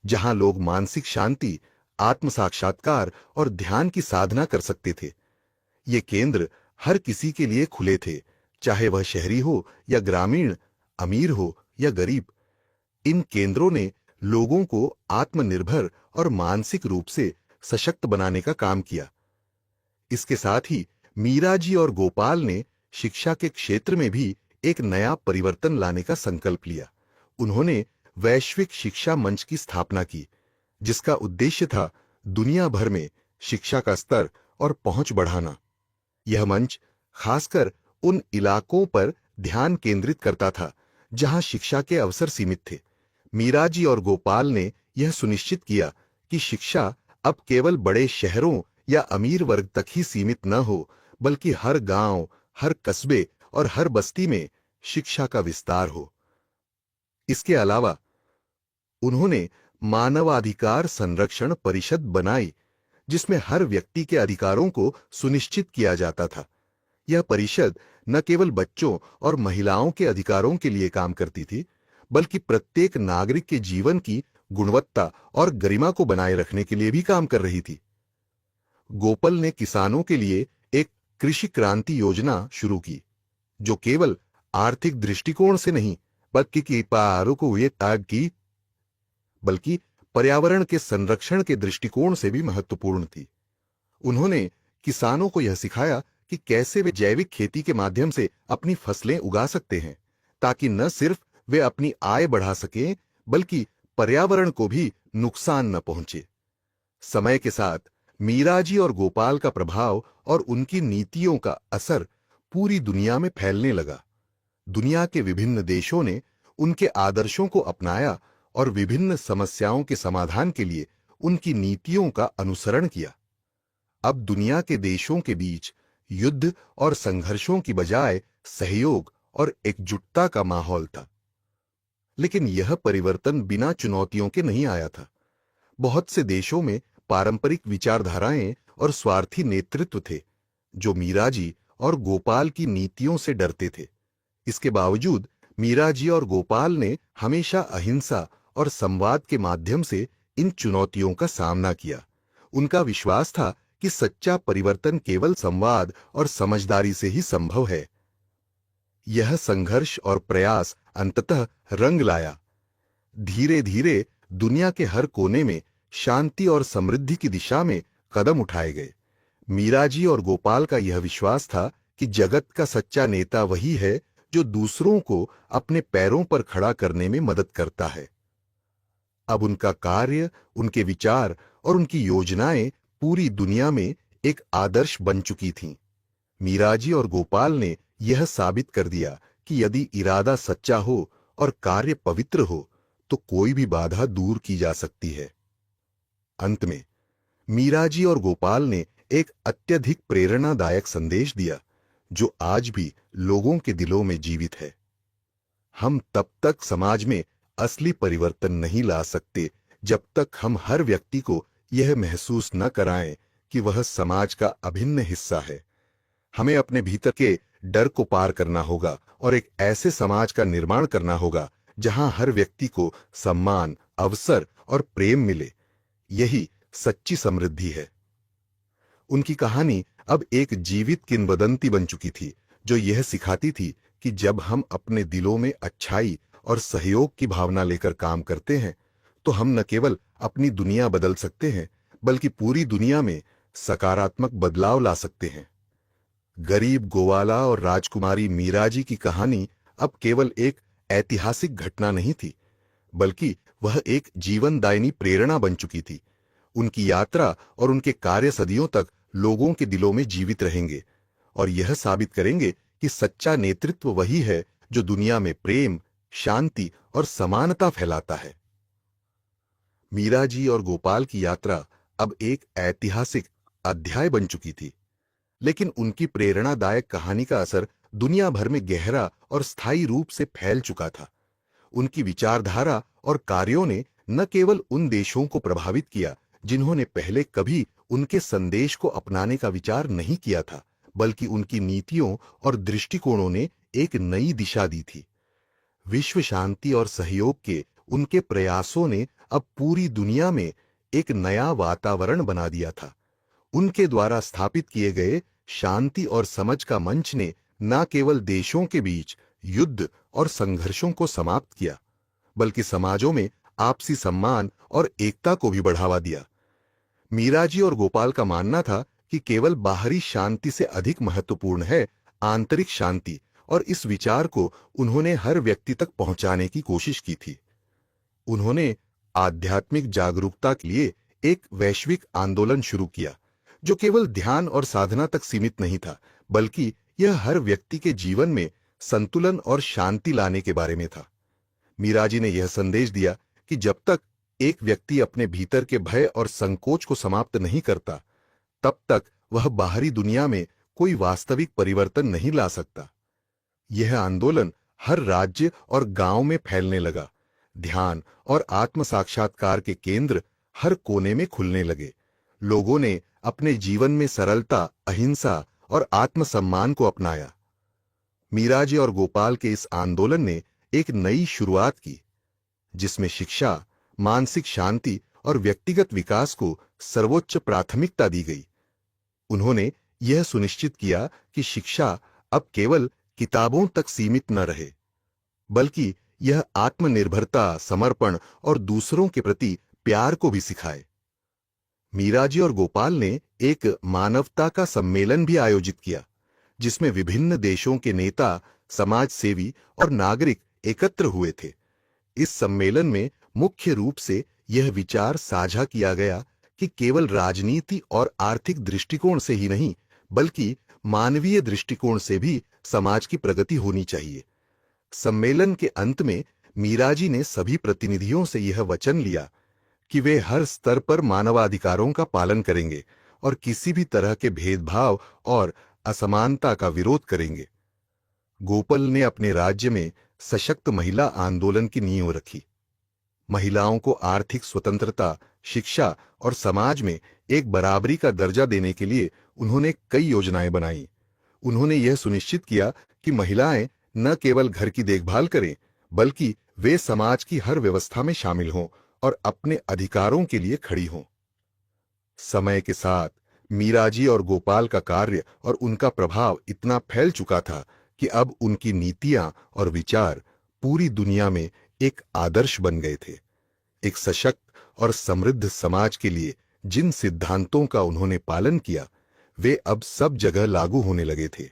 Speaker 1: जहां लोग मानसिक शांति, आत्म साक्षात्कार और ध्यान की साधना कर सकते थे। ये केंद्र हर किसी के लिए खुले थे, चाहे वह शहरी हो या ग्रामीण, अमीर हो या गरीब। इन केंद्रों ने लोगों को आत्मनिर्भर और मानसिक रूप से सशक्त बनाने का काम किया। इसके साथ ही मीरा जी और गोपाल ने शिक्षा के क्षेत्र में भी एक नया परिवर्तन लाने का संकल्प लिया। उन्होंने वैश्विक शिक्षा मंच की स्थापना की, जिसका उद्देश्य था दुनिया भर में शिक्षा का स्तर और पहुंच बढ़ाना। यह मंच खासकर उन इलाकों पर ध्यान केंद्रित करता था जहां शिक्षा के अवसर सीमित थे। मीरा जी और गोपाल ने यह सुनिश्चित किया कि शिक्षा अब केवल बड़े शहरों या अमीर वर्ग तक ही सीमित न हो, बल्कि हर गांव, हर कस्बे और हर बस्ती में शिक्षा का विस्तार हो। इसके अलावा उन्होंने मानवाधिकार संरक्षण परिषद बनाई, जिसमें हर व्यक्ति के अधिकारों को सुनिश्चित किया जाता था। यह परिषद न केवल बच्चों और महिलाओं के अधिकारों के लिए काम करती थी, बल्कि प्रत्येक नागरिक के जीवन की गुणवत्ता और गरिमा को बनाए रखने के लिए भी काम कर रही थी। गोपाल ने किसानों के लिए एक कृषि क्रांति योजना शुरू की, जो केवल आर्थिक दृष्टिकोण से नहीं बल्कि पर्यावरण के संरक्षण के दृष्टिकोण से भी महत्वपूर्ण थी। उन्होंने किसानों को यह सिखाया कि कैसे वे जैविक खेती के माध्यम से अपनी फसलें उगा सकते हैं, ताकि न सिर्फ वे अपनी आय बढ़ा सकें, बल्कि पर्यावरण को भी नुकसान न पहुंचे। समय के साथ मीरा जी और गोपाल का प्रभाव और उनकी नीतियों का असर पूरी दुनिया में फैलने लगा। दुनिया के विभिन्न देशों ने उनके आदर्शों को अपनाया और विभिन्न समस्याओं के समाधान के लिए उनकी नीतियों का अनुसरण किया। अब दुनिया के देशों के बीच युद्ध और संघर्षों की बजाय सहयोग और एकजुटता का माहौल था। लेकिन यह परिवर्तन बिना चुनौतियों के नहीं आया था। बहुत से देशों में पारंपरिक विचारधाराएं और स्वार्थी नेतृत्व थे जो मीरा जी और गोपाल की नीतियों से डरते थे। इसके बावजूद मीरा जी और गोपाल ने हमेशा अहिंसा और संवाद के माध्यम से इन चुनौतियों का सामना किया। उनका विश्वास था कि सच्चा परिवर्तन केवल संवाद और समझदारी से ही संभव है। यह संघर्ष और प्रयास अंततः रंग लाया। धीरे धीरे दुनिया के हर कोने में शांति और समृद्धि की दिशा में कदम उठाए गए। मीरा जी और गोपाल का यह विश्वास था कि जगत का सच्चा नेता वही है जो दूसरों को अपने पैरों पर खड़ा करने में मदद करता है। अब उनका कार्य, उनके विचार और उनकी योजनाएं पूरी दुनिया में एक आदर्श बन चुकी थीं। मीरा जी और गोपाल ने यह साबित कर दिया कि यदि इरादा सच्चा हो और कार्य पवित्र हो तो कोई भी बाधा दूर की जा सकती है। अंत में मीरा जी और गोपाल ने एक अत्यधिक प्रेरणादायक संदेश दिया जो आज भी लोगों के दिलों में जीवित है। हम तब तक समाज में असली परिवर्तन नहीं ला सकते जब तक हम हर व्यक्ति को यह महसूस न कराएं कि वह समाज का अभिन्न हिस्सा है। हमें अपने भीतर के डर को पार करना होगा और एक ऐसे समाज का निर्माण करना होगा जहां हर व्यक्ति को सम्मान, अवसर और प्रेम मिले। यही सच्ची समृद्धि है। उनकी कहानी अब एक जीवित किंवदंती बन चुकी थी जो यह सिखाती थी कि जब हम अपने दिलों में अच्छाई और सहयोग की भावना लेकर काम करते हैं तो हम न केवल अपनी दुनिया बदल सकते हैं बल्कि पूरी दुनिया में सकारात्मक बदलाव ला सकते हैं। गरीब गोवाला और राजकुमारी मीरा जी की कहानी अब केवल एक ऐतिहासिक घटना नहीं थी बल्कि वह एक जीवनदायिनी प्रेरणा बन चुकी थी। उनकी यात्रा और उनके कार्य सदियों तक लोगों के दिलों में जीवित रहेंगे और यह साबित करेंगे कि सच्चा नेतृत्व वही है जो दुनिया में प्रेम, शांति और समानता फैलाता है। मीरा जी और गोपाल की यात्रा अब एक ऐतिहासिक अध्याय बन चुकी थी, लेकिन उनकी प्रेरणादायक कहानी का असर दुनिया भर में गहरा और स्थायी रूप से फैल चुका था। उनकी विचारधारा और कार्यों ने न केवल उन देशों को प्रभावित किया जिन्होंने पहले कभी उनके संदेश को अपनाने का विचार नहीं किया था, बल्कि उनकी नीतियों और दृष्टिकोणों ने एक नई दिशा दी थी। विश्व शांति और सहयोग के उनके प्रयासों ने अब पूरी दुनिया में एक नया वातावरण बना दिया था। उनके द्वारा स्थापित किए गए शांति और समझ का मंच ने न केवल देशों के बीच युद्ध और संघर्षों को समाप्त किया, बल्कि समाजों में आपसी सम्मान और एकता को भी बढ़ावा दिया। मीरा जी और गोपाल का मानना था कि केवल बाहरी शांति से अधिक महत्वपूर्ण है आंतरिक शांति, और इस विचार को उन्होंने हर व्यक्ति तक पहुंचाने की कोशिश की थी। उन्होंने आध्यात्मिक जागरूकता के लिए एक वैश्विक आंदोलन शुरू किया जो केवल ध्यान और साधना तक सीमित नहीं था, बल्कि यह हर व्यक्ति के जीवन में संतुलन और शांति लाने के बारे में था। मीरा जी ने यह संदेश दिया कि जब तक एक व्यक्ति अपने भीतर के भय और संकोच को समाप्त नहीं करता, तब तक वह बाहरी दुनिया में कोई वास्तविक परिवर्तन नहीं ला सकता। यह आंदोलन हर राज्य और गांव में फैलने लगा। ध्यान और आत्म साक्षात्कार के केंद्र हर कोने में खुलने लगे। लोगों ने अपने जीवन में सरलता, अहिंसा और आत्मसम्मान को अपनाया। मीरा जी और गोपाल के इस आंदोलन ने एक नई शुरुआत की, जिसमें शिक्षा, मानसिक शांति और व्यक्तिगत विकास को सर्वोच्च प्राथमिकता दी गई। उन्होंने यह सुनिश्चित किया कि शिक्षा अब केवल किताबों तक सीमित न रहे, बल्कि यह आत्मनिर्भरता, समर्पण और दूसरों के प्रति प्यार को भी सिखाए। मीरा जी और गोपाल ने एक मानवता का सम्मेलन भी आयोजित किया, जिसमें विभिन्न देशों के नेता, समाज सेवी और नागरिक एकत्र हुए थे। इस सम्मेलन में मुख्य रूप से यह विचार साझा किया गया कि केवल राजनीति और आर्थिक दृष्टिकोण से ही नहीं, बल्कि मानवीय दृष्टिकोण से भी समाज की प्रगति होनी चाहिए। सम्मेलन के अंत में मीराजी ने सभी प्रतिनिधियों से यह वचन लिया कि वे हर स्तर पर मानवाधिकारों का पालन करेंगे और किसी भी तरह के भेदभाव और असमानता का विरोध करेंगे। गोपाल ने अपने राज्य में सशक्त महिला आंदोलन की नींव रखी। महिलाओं को आर्थिक स्वतंत्रता, शिक्षा और समाज में एक बराबरी का दर्जा देने के लिए उन्होंने कई योजनाएं बनाई। उन्होंने यह सुनिश्चित किया कि महिलाएं न केवल घर की देखभाल करें, बल्कि वे समाज की हर व्यवस्था में शामिल हों और अपने अधिकारों के लिए खड़ी हों। समय के साथ मीराजी और गोपाल का कार्य और उनका प्रभाव इतना फैल चुका था कि अब उनकी नीतियां और विचार पूरी दुनिया में एक आदर्श बन गए थे। एक सशक्त और समृद्ध समाज के लिए जिन सिद्धांतों का उन्होंने पालन किया, वे अब सब जगह लागू होने लगे थे।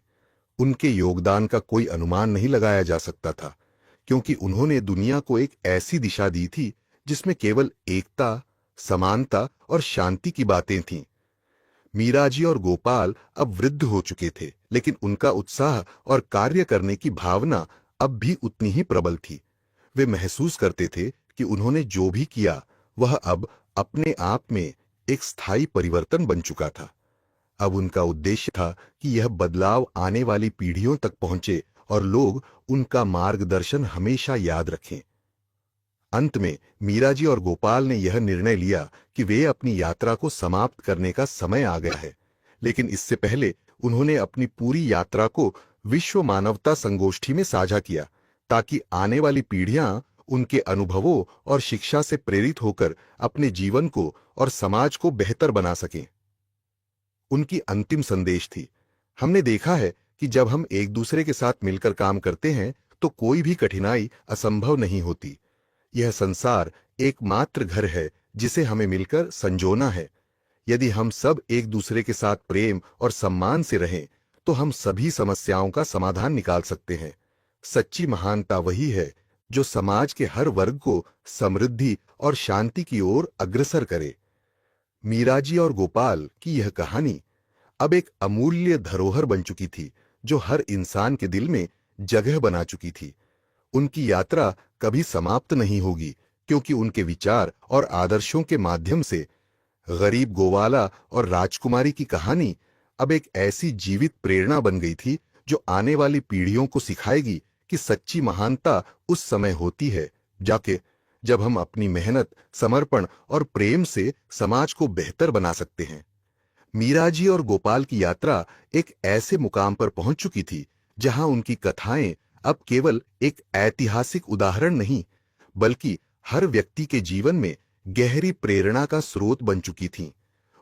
Speaker 1: उनके योगदान का कोई अनुमान नहीं लगाया जा सकता था, क्योंकि उन्होंने दुनिया को एक ऐसी दिशा दी थी जिसमें केवल एकता, समानता और शांति की बातें थीं। मीराजी और गोपाल अब वृद्ध हो चुके थे, लेकिन उनका उत्साह और कार्य करने की भावना अब भी उतनी ही प्रबल थी। वे महसूस करते थे कि उन्होंने जो भी किया वह अब अपने आप में एक स्थायी परिवर्तन बन चुका था। अब उनका उद्देश्य था कि यह बदलाव आने वाली पीढ़ियों तक पहुंचे और लोग उनका मार्गदर्शन हमेशा याद रखें। अंत में मीराजी और गोपाल ने यह निर्णय लिया कि वे अपनी यात्रा को समाप्त करने का समय आ गया है, लेकिन इससे पहले उन्होंने अपनी पूरी यात्रा को विश्व मानवता संगोष्ठी में साझा किया, ताकि आने वाली पीढ़ियां उनके अनुभवों और शिक्षा से प्रेरित होकर अपने जीवन को और समाज को बेहतर बना सकें। उनकी अंतिम संदेश थी, हमने देखा है कि जब हम एक दूसरे के साथ मिलकर काम करते हैं तो कोई भी कठिनाई असंभव नहीं होती। यह संसार एकमात्र घर है जिसे हमें मिलकर संजोना है। यदि हम सब एक दूसरे के साथ प्रेम और सम्मान से रहें तो हम सभी समस्याओं का समाधान निकाल सकते हैं। सच्ची महानता वही है जो समाज के हर वर्ग को समृद्धि और शांति की ओर अग्रसर करे। मीराजी और गोपाल की यह कहानी अब एक अमूल्य धरोहर बन चुकी थी, जो हर इंसान के दिल में जगह बना चुकी थी। उनकी यात्रा कभी समाप्त नहीं होगी, क्योंकि उनके विचार और आदर्शों के माध्यम से गरीब गोवाला और राजकुमारी की कहानी अब एक ऐसी जीवित प्रेरणा बन गई थी जो आने वाली पीढ़ियों को सिखाएगी कि सच्ची महानता उस समय होती है जब हम अपनी मेहनत, समर्पण और प्रेम से समाज को बेहतर बना सकते हैं। मीराजी और गोपाल की यात्रा एक ऐसे मुकाम पर पहुंच चुकी थी जहां उनकी कथाएं अब केवल एक ऐतिहासिक उदाहरण नहीं, बल्कि हर व्यक्ति के जीवन में गहरी प्रेरणा का स्रोत बन चुकी थीं।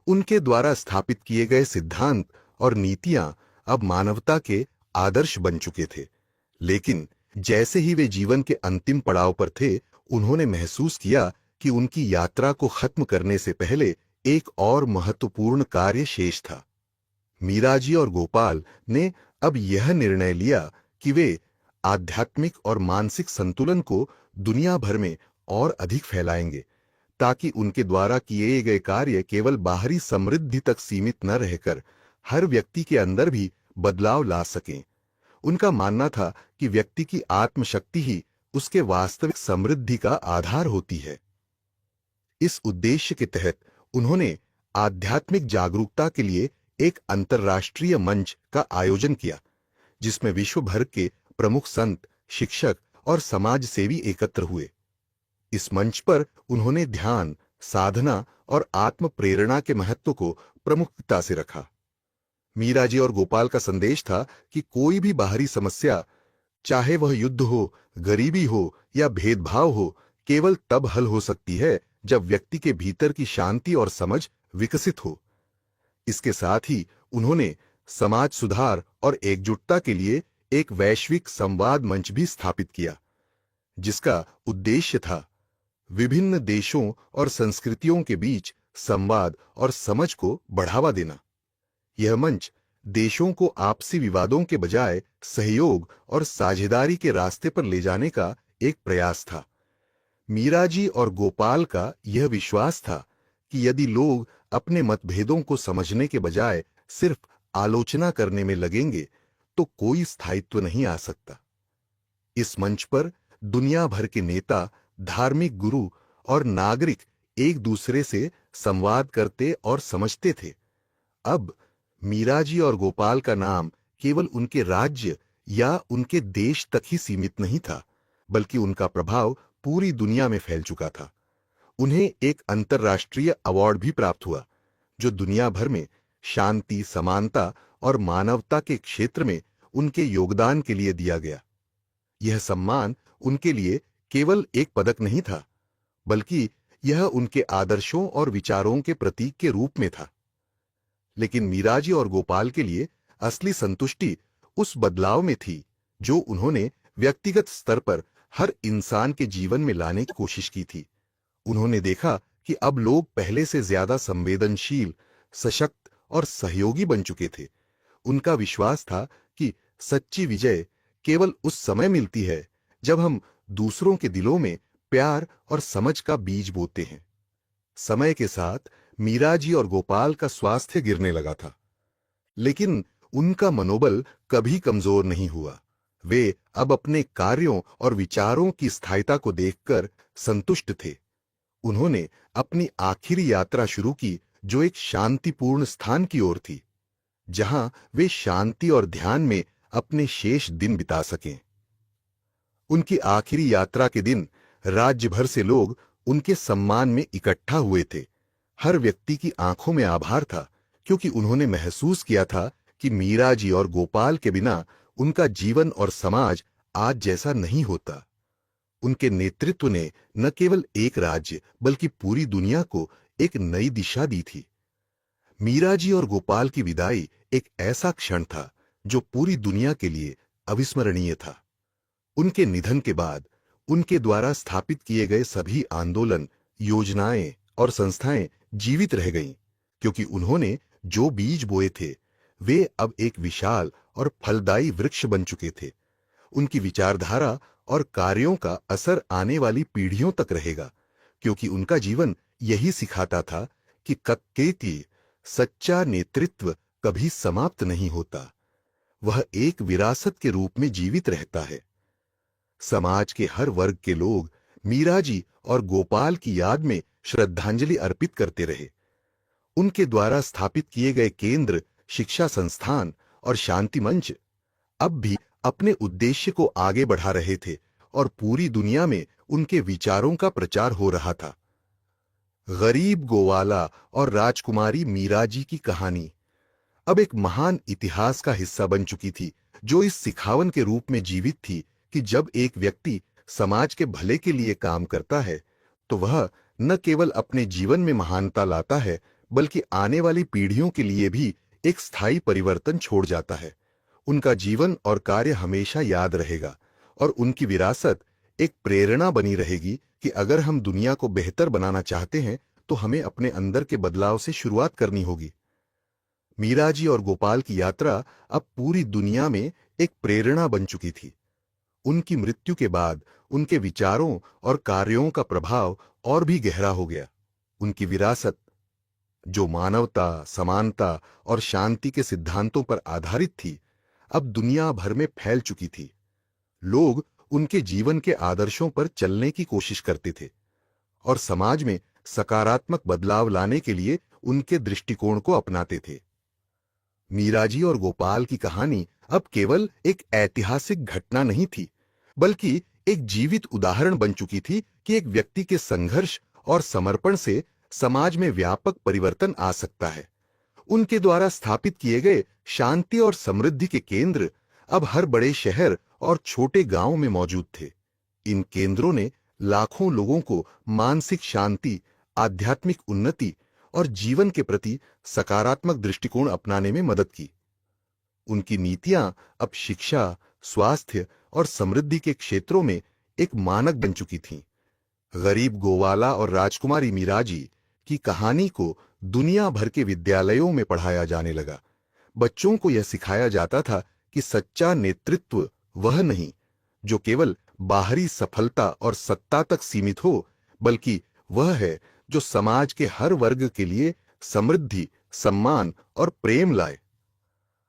Speaker 1: उनके द्वारा स्थापित किए गए सिद्धांत और नीतियां अब मानवता के आदर्श बन चुके थे। लेकिन जैसे ही वे जीवन के अंतिम पड़ाव पर थे, उन्होंने महसूस किया कि उनकी यात्रा को खत्म करने से पहले एक और महत्वपूर्ण कार्य शेष था। मीराजी और गोपाल ने अब यह निर्णय लिया कि वे आध्यात्मिक और मानसिक संतुलन को दुनिया भर में और अधिक फैलाएंगे, ताकि उनके द्वारा किए गए कार्य केवल बाहरी समृद्धि तक सीमित न रहकर हर व्यक्ति के अंदर भी बदलाव ला सकें। उनका मानना था कि व्यक्ति की आत्मशक्ति ही उसके वास्तविक समृद्धि का आधार होती है। इस उद्देश्य के तहत उन्होंने आध्यात्मिक जागरूकता के लिए एक अंतर्राष्ट्रीय मंच का आयोजन किया, जिसमें विश्व भर के प्रमुख संत, शिक्षक और समाज सेवी एकत्र हुए। इस मंच पर उन्होंने ध्यान, साधना और आत्म प्रेरणा के महत्व को प्रमुखता से रखा। मीराजी और गोपाल का संदेश था कि कोई भी बाहरी समस्या, चाहे वह युद्ध हो, गरीबी हो या भेदभाव हो, केवल तब हल हो सकती है जब व्यक्ति के भीतर की शांति और समझ विकसित हो। इसके साथ ही उन्होंने समाज सुधार और एकजुटता के लिए एक वैश्विक संवाद मंच भी स्थापित किया, जिसका उद्देश्य था विभिन्न देशों और संस्कृतियों के बीच संवाद और समझ को बढ़ावा देना। यह मंच देशों को आपसी विवादों के बजाय सहयोग और साझेदारी के रास्ते पर ले जाने का एक प्रयास था। मीराजी और गोपाल का यह विश्वास था कि यदि लोग अपने मतभेदों को समझने के बजाय सिर्फ आलोचना करने में लगेंगे तो कोई स्थायित्व नहीं आ सकता। इस मंच पर दुनिया भर के नेता, धार्मिक गुरु और नागरिक एक दूसरे से संवाद करते और समझते थे। अब मीराजी और गोपाल का नाम केवल उनके राज्य या उनके देश तक ही सीमित नहीं था, बल्कि उनका प्रभाव पूरी दुनिया में फैल चुका था। उन्हें एक अंतर्राष्ट्रीय अवार्ड भी प्राप्त हुआ, जो दुनिया भर में शांति, समानता और मानवता के क्षेत्र में उनके योगदान के लिए दिया गया। यह सम्मान उनके लिए केवल एक पदक नहीं था, बल्कि यह उनके आदर्शों और विचारों के प्रतीक के रूप में था। लेकिन मीराजी और गोपाल के लिए असली संतुष्टि उस बदलाव में थी जो उन्होंने व्यक्तिगत स्तर पर हर इंसान के जीवन में लाने की कोशिश की थी। उन्होंने देखा कि अब लोग पहले से ज्यादा संवेदनशील, सशक्त और सहयोगी बन चुके थे। उनका विश्वास था कि सच्ची विजय केवल उस समय मिलती है जब हम दूसरों के दिलों में प्यार और समझ का बीज बोते हैं। समय के साथ मीराजी और गोपाल का स्वास्थ्य गिरने लगा था, लेकिन उनका मनोबल कभी कमजोर नहीं हुआ। वे अब अपने कार्यों और विचारों की स्थायिता को देखकर संतुष्ट थे। उन्होंने अपनी आखिरी यात्रा शुरू की, जो एक शांतिपूर्ण स्थान की ओर थी, जहां वे शांति और ध्यान में अपने शेष दिन बिता सकें। उनकी आखिरी यात्रा के दिन राज्य भर से लोग उनके सम्मान में इकट्ठा हुए थे। हर व्यक्ति की आंखों में आभार था, क्योंकि उन्होंने महसूस किया था कि मीराजी और गोपाल के बिना उनका जीवन और समाज आज जैसा नहीं होता। उनके नेतृत्व ने न केवल एक राज्य बल्कि पूरी दुनिया को एक नई दिशा दी थी। मीराजी और गोपाल की विदाई एक ऐसा क्षण था जो पूरी दुनिया के लिए अविस्मरणीय था। उनके निधन के बाद उनके द्वारा स्थापित किए गए सभी आंदोलन, योजनाएं और संस्थाएं जीवित रह गईं, क्योंकि उन्होंने जो बीज बोए थे वे अब एक विशाल और फलदायी वृक्ष बन चुके थे। उनकी विचारधारा और कार्यों का असर आने वाली पीढ़ियों तक रहेगा, क्योंकि उनका जीवन यही सिखाता था कि कत्केती सच्चा नेतृत्व कभी समाप्त नहीं होता, वह एक विरासत के रूप में जीवित रहता है। समाज के हर वर्ग के लोग मीराजी और गोपाल की याद में श्रद्धांजलि अर्पित करते रहे। उनके द्वारा स्थापित किए गए केंद्र, शिक्षा संस्थान और शांति मंच अब भी अपने उद्देश्य को आगे बढ़ा रहे थे और पूरी दुनिया में उनके विचारों का प्रचार हो रहा था। गरीब गोवाला और राजकुमारी मीराजी की कहानी अब एक महान इतिहास का हिस्सा बन चुकी थी, जो इस सिखावन के रूप में जीवित थी कि जब एक व्यक्ति समाज के भले के लिए काम करता है तो वह न केवल अपने जीवन में महानता लाता है, बल्कि आने वाली पीढ़ियों के लिए भी एक स्थायी परिवर्तन छोड़ जाता है। उनका जीवन और कार्य हमेशा याद रहेगा और उनकी विरासत एक प्रेरणा बनी रहेगी कि अगर हम दुनिया को बेहतर बनाना चाहते हैं तो हमें अपने अंदर के बदलाव से शुरुआत करनी होगी। मीराजी और गोपाल की यात्रा अब पूरी दुनिया में एक प्रेरणा बन चुकी थी। उनकी मृत्यु के बाद उनके विचारों और कार्यों का प्रभाव और भी गहरा हो गया। उनकी विरासत, जो मानवता, समानता और शांति के सिद्धांतों पर आधारित थी, अब दुनिया भर में फैल चुकी थी। लोग उनके जीवन के आदर्शों पर चलने की कोशिश करते थे और समाज में सकारात्मक बदलाव लाने के लिए उनके दृष्टिकोण को अपनाते थे। मीराजी और गोपाल की कहानी अब केवल एक ऐतिहासिक घटना नहीं थी, बल्कि एक जीवित उदाहरण बन चुकी थी कि एक व्यक्ति के संघर्ष और समर्पण से समाज में व्यापक परिवर्तन आ सकता है। उनके द्वारा स्थापित किए गए शांति और समृद्धि के केंद्र अब हर बड़े शहर और छोटे गांवों में मौजूद थे। इन केंद्रों ने लाखों लोगों को मानसिक शांति, आध्यात्मिक उन्नति और जीवन के प्रति सकारात्मक दृष्टिकोण अपनाने में मदद की। उनकी नीतियां अब शिक्षा, स्वास्थ्य और समृद्धि के क्षेत्रों में एक मानक बन चुकी थीं। गरीब गोवाला और राजकुमारी मीराजी की कहानी को दुनिया भर के विद्यालयों में पढ़ाया जाने लगा। बच्चों को यह सिखाया जाता था कि सच्चा नेतृत्व वह नहीं जो केवल बाहरी सफलता और सत्ता तक सीमित हो, बल्कि वह है जो समाज के हर वर्ग के लिए समृद्धि, सम्मान और प्रेम लाए।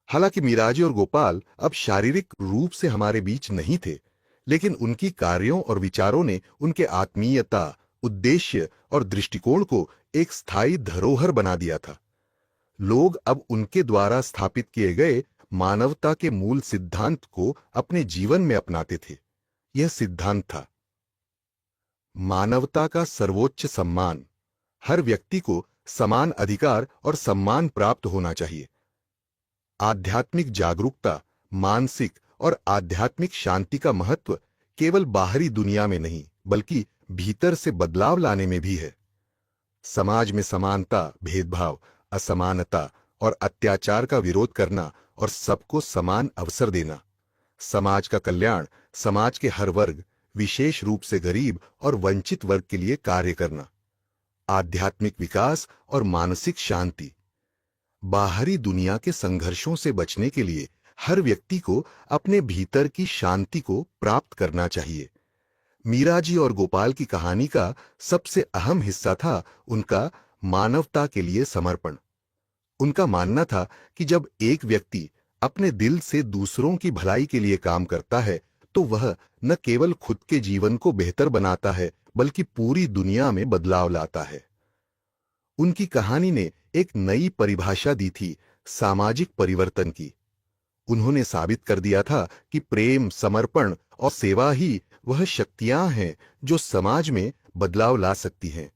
Speaker 1: हालांकि मीराजी और गोपाल अब शारीरिक रूप से हमारे बीच नहीं थे, लेकिन उनकी कार्यों और विचारों ने उनके आत्मीयता, उद्देश्य और दृष्टिकोण को एक स्थायी धरोहर बना दिया था। लोग अब उनके द्वारा स्थापित किए गए मानवता के मूल सिद्धांत को अपने जीवन में अपनाते थे। यह सिद्धांत था मानवता का सर्वोच्च सम्मान, हर व्यक्ति को समान अधिकार और सम्मान प्राप्त होना चाहिए। आध्यात्मिक जागरूकता, मानसिक और आध्यात्मिक शांति का महत्व केवल बाहरी दुनिया में नहीं, बल्कि भीतर से बदलाव लाने में भी है। समाज में समानता, भेदभाव, असमानता और अत्याचार का विरोध करना और सबको समान अवसर देना। समाज का कल्याण, समाज के हर वर्ग, विशेष रूप से गरीब और वंचित वर्ग के लिए कार्य करना। आध्यात्मिक विकास और मानसिक शांति। बाहरी दुनिया के संघर्षों से बचने के लिए हर व्यक्ति को अपने भीतर की शांति को प्राप्त करना चाहिए। मीराजी और गोपाल की कहानी का सबसे अहम हिस्सा था उनका मानवता के लिए समर्पण। उनका मानना था कि जब एक व्यक्ति अपने दिल से दूसरों की भलाई के लिए काम करता है, तो वह न केवल खुद के जीवन को बेहतर बनाता है, बल्कि पूरी दुनिया में बदलाव लाता है। उनकी कहानी ने एक नई परिभाषा दी थी सामाजिक परिवर्तन की। उन्होंने साबित कर दिया था कि प्रेम, समर्पण और सेवा ही वह शक्तियां हैं जो समाज में बदलाव ला सकती हैं।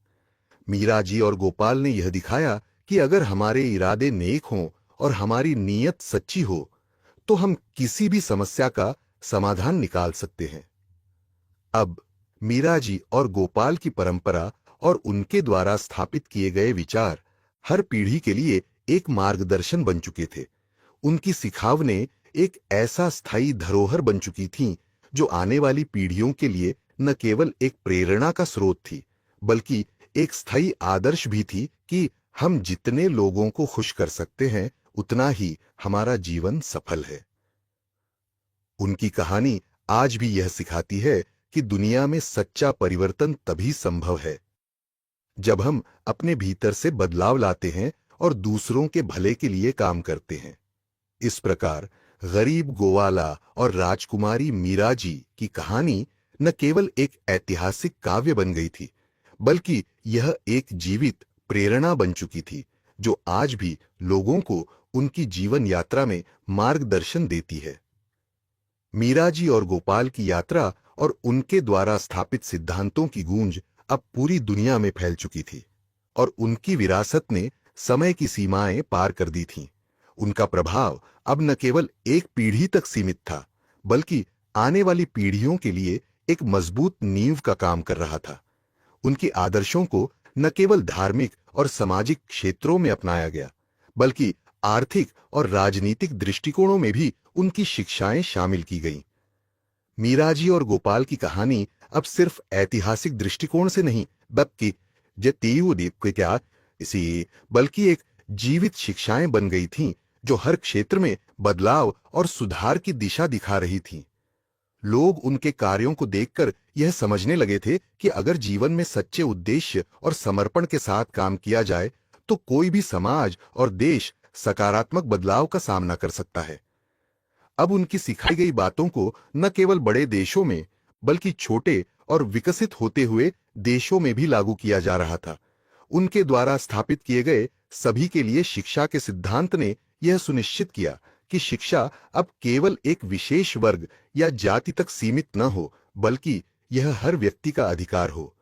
Speaker 1: मीराजी और गोपाल ने यह दिखाया कि अगर हमारे इरादे नेक हों और हमारी नीयत सच्ची हो, तो हम किसी भी समस्या का समाधान निकाल सकते हैं। अब मीराजी और गोपाल की परंपरा और उनके द्वारा स्थापित किए गए विचार हर पीढ़ी के लिए एक मार्गदर्शन बन चुके थे। उनकी सिखावनें एक ऐसा स्थायी धरोहर बन चुकी थीं, जो आने वाली पीढ़ियों के लिए न केवल एक प्रेरणा का स्रोत थी, बल्कि एक स्थायी आदर्श भी थी कि हम जितने लोगों को खुश कर सकते हैं, उतना ही हमारा जीवन सफल है। उनकी कहानी आज भी यह सिखाती है कि दुनिया में सच्चा परिवर्तन तभी संभव है जब हम अपने भीतर से बदलाव लाते हैं और दूसरों के भले के लिए काम करते हैं। इस प्रकार गरीब गोवाला और राजकुमारी मीराजी की कहानी न केवल एक ऐतिहासिक काव्य बन गई थी, बल्कि यह एक जीवित प्रेरणा बन चुकी थी, जो आज भी लोगों को उनकी जीवन यात्रा में मार्गदर्शन देती है। मीराजी और गोपाल की यात्रा और उनके द्वारा स्थापित सिद्धांतों की गूंज अब पूरी दुनिया में फैल चुकी थी, और उनकी विरासत ने समय की सीमाएं पार कर दी थीं। उनका प्रभाव अब न केवल एक पीढ़ी तक सीमित था, बल्कि आने वाली पीढ़ियों के लिए एक मजबूत नींव का काम कर रहा था। उनकी आदर्शों को न केवल धार्मिक और सामाजिक क्षेत्रों में अपनाया गया, बल्कि आर्थिक और राजनीतिक दृष्टिकोणों में भी उनकी शिक्षाएं शामिल की गईं। मीराजी और गोपाल की कहानी अब सिर्फ ऐतिहासिक दृष्टिकोण से नहीं, बल्कि एक जीवित शिक्षाएं बन गई थीं, जो हर क्षेत्र में बदलाव और सुधार की दिशा दिखा रही थीं। लोग उनके कार्यों को देखकर यह समझने लगे थे कि अगर जीवन में सच्चे उद्देश्य और समर्पण के साथ काम किया जाए, तो कोई भी समाज और देश सकारात्मक बदलाव का सामना कर सकता है। अब उनकी सिखाई गई बातों को न केवल बड़े देशों में, बल्कि छोटे और विकसित होते हुए देशों में भी लागू किया जा रहा था। उनके द्वारा स्थापित किए गए सभी के लिए शिक्षा के सिद्धांत ने यह सुनिश्चित किया कि शिक्षा अब केवल एक विशेष वर्ग या जाति तक सीमित न हो, बल्कि यह हर व्यक्ति का अधिकार हो।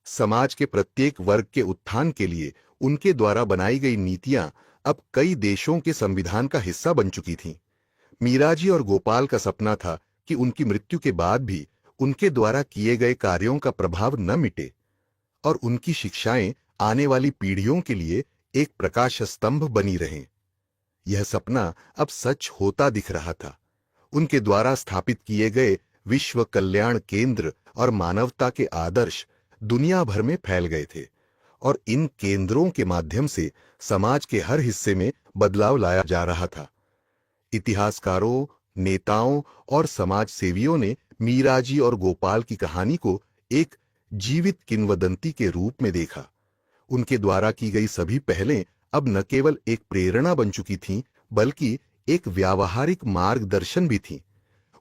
Speaker 1: समाज के प्रत्येक वर्ग के उत्थान के लिए उनके द्वारा बनाई गई नीतियां अब कई देशों के संविधान का हिस्सा बन चुकी थीं। मीराजी और गोपाल का सपना था कि उनकी मृत्यु के बाद भी उनके द्वारा किए गए कार्यों का प्रभाव न मिटे, और उनकी शिक्षाएं आने वाली पीढ़ियों के लिए एक प्रकाश स्तंभ बनी रहें। यह सपना अब सच होता दिख रहा था। उनके द्वारा स्थापित किए गए विश्व कल्याण केंद्र और मानवता के आदर्श दुनिया भर में फैल गए थे, और इन केंद्रों के माध्यम से समाज के हर हिस्से में बदलाव लाया जा रहा था। इतिहासकारों, नेताओं और समाज सेवियों ने मीराजी और गोपाल की कहानी को एक जीवित किंवदंती के रूप में देखा। उनके द्वारा की गई सभी पहलें अब न केवल एक प्रेरणा बन चुकी थीं, बल्कि एक व्यावहारिक मार्गदर्शन भी थीं।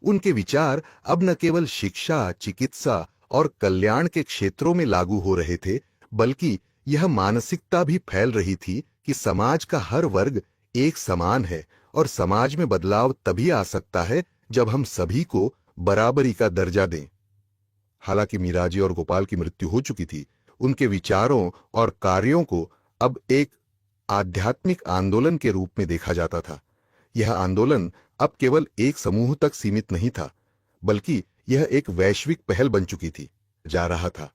Speaker 1: उनके विचार अब न केवल शिक्षा, चिकित्सा और कल्याण के क्षेत्रों में लागू हो रहे थे, बल्कि यह मानसिकता भी फैल रही थी कि समाज का हर वर्ग एक समान है और समाज में बदलाव तभी आ सकता है जब हम सभी को बराबरी का दर्जा दें। हालांकि मीराजी और गोपाल की मृत्यु हो चुकी थी, उनके विचारों और कार्यों को अब एक आध्यात्मिक आंदोलन के रूप में देखा जाता था। यह आंदोलन अब केवल एक समूह तक सीमित नहीं था, बल्कि यह एक वैश्विक पहल बन चुकी थी, जा रहा था।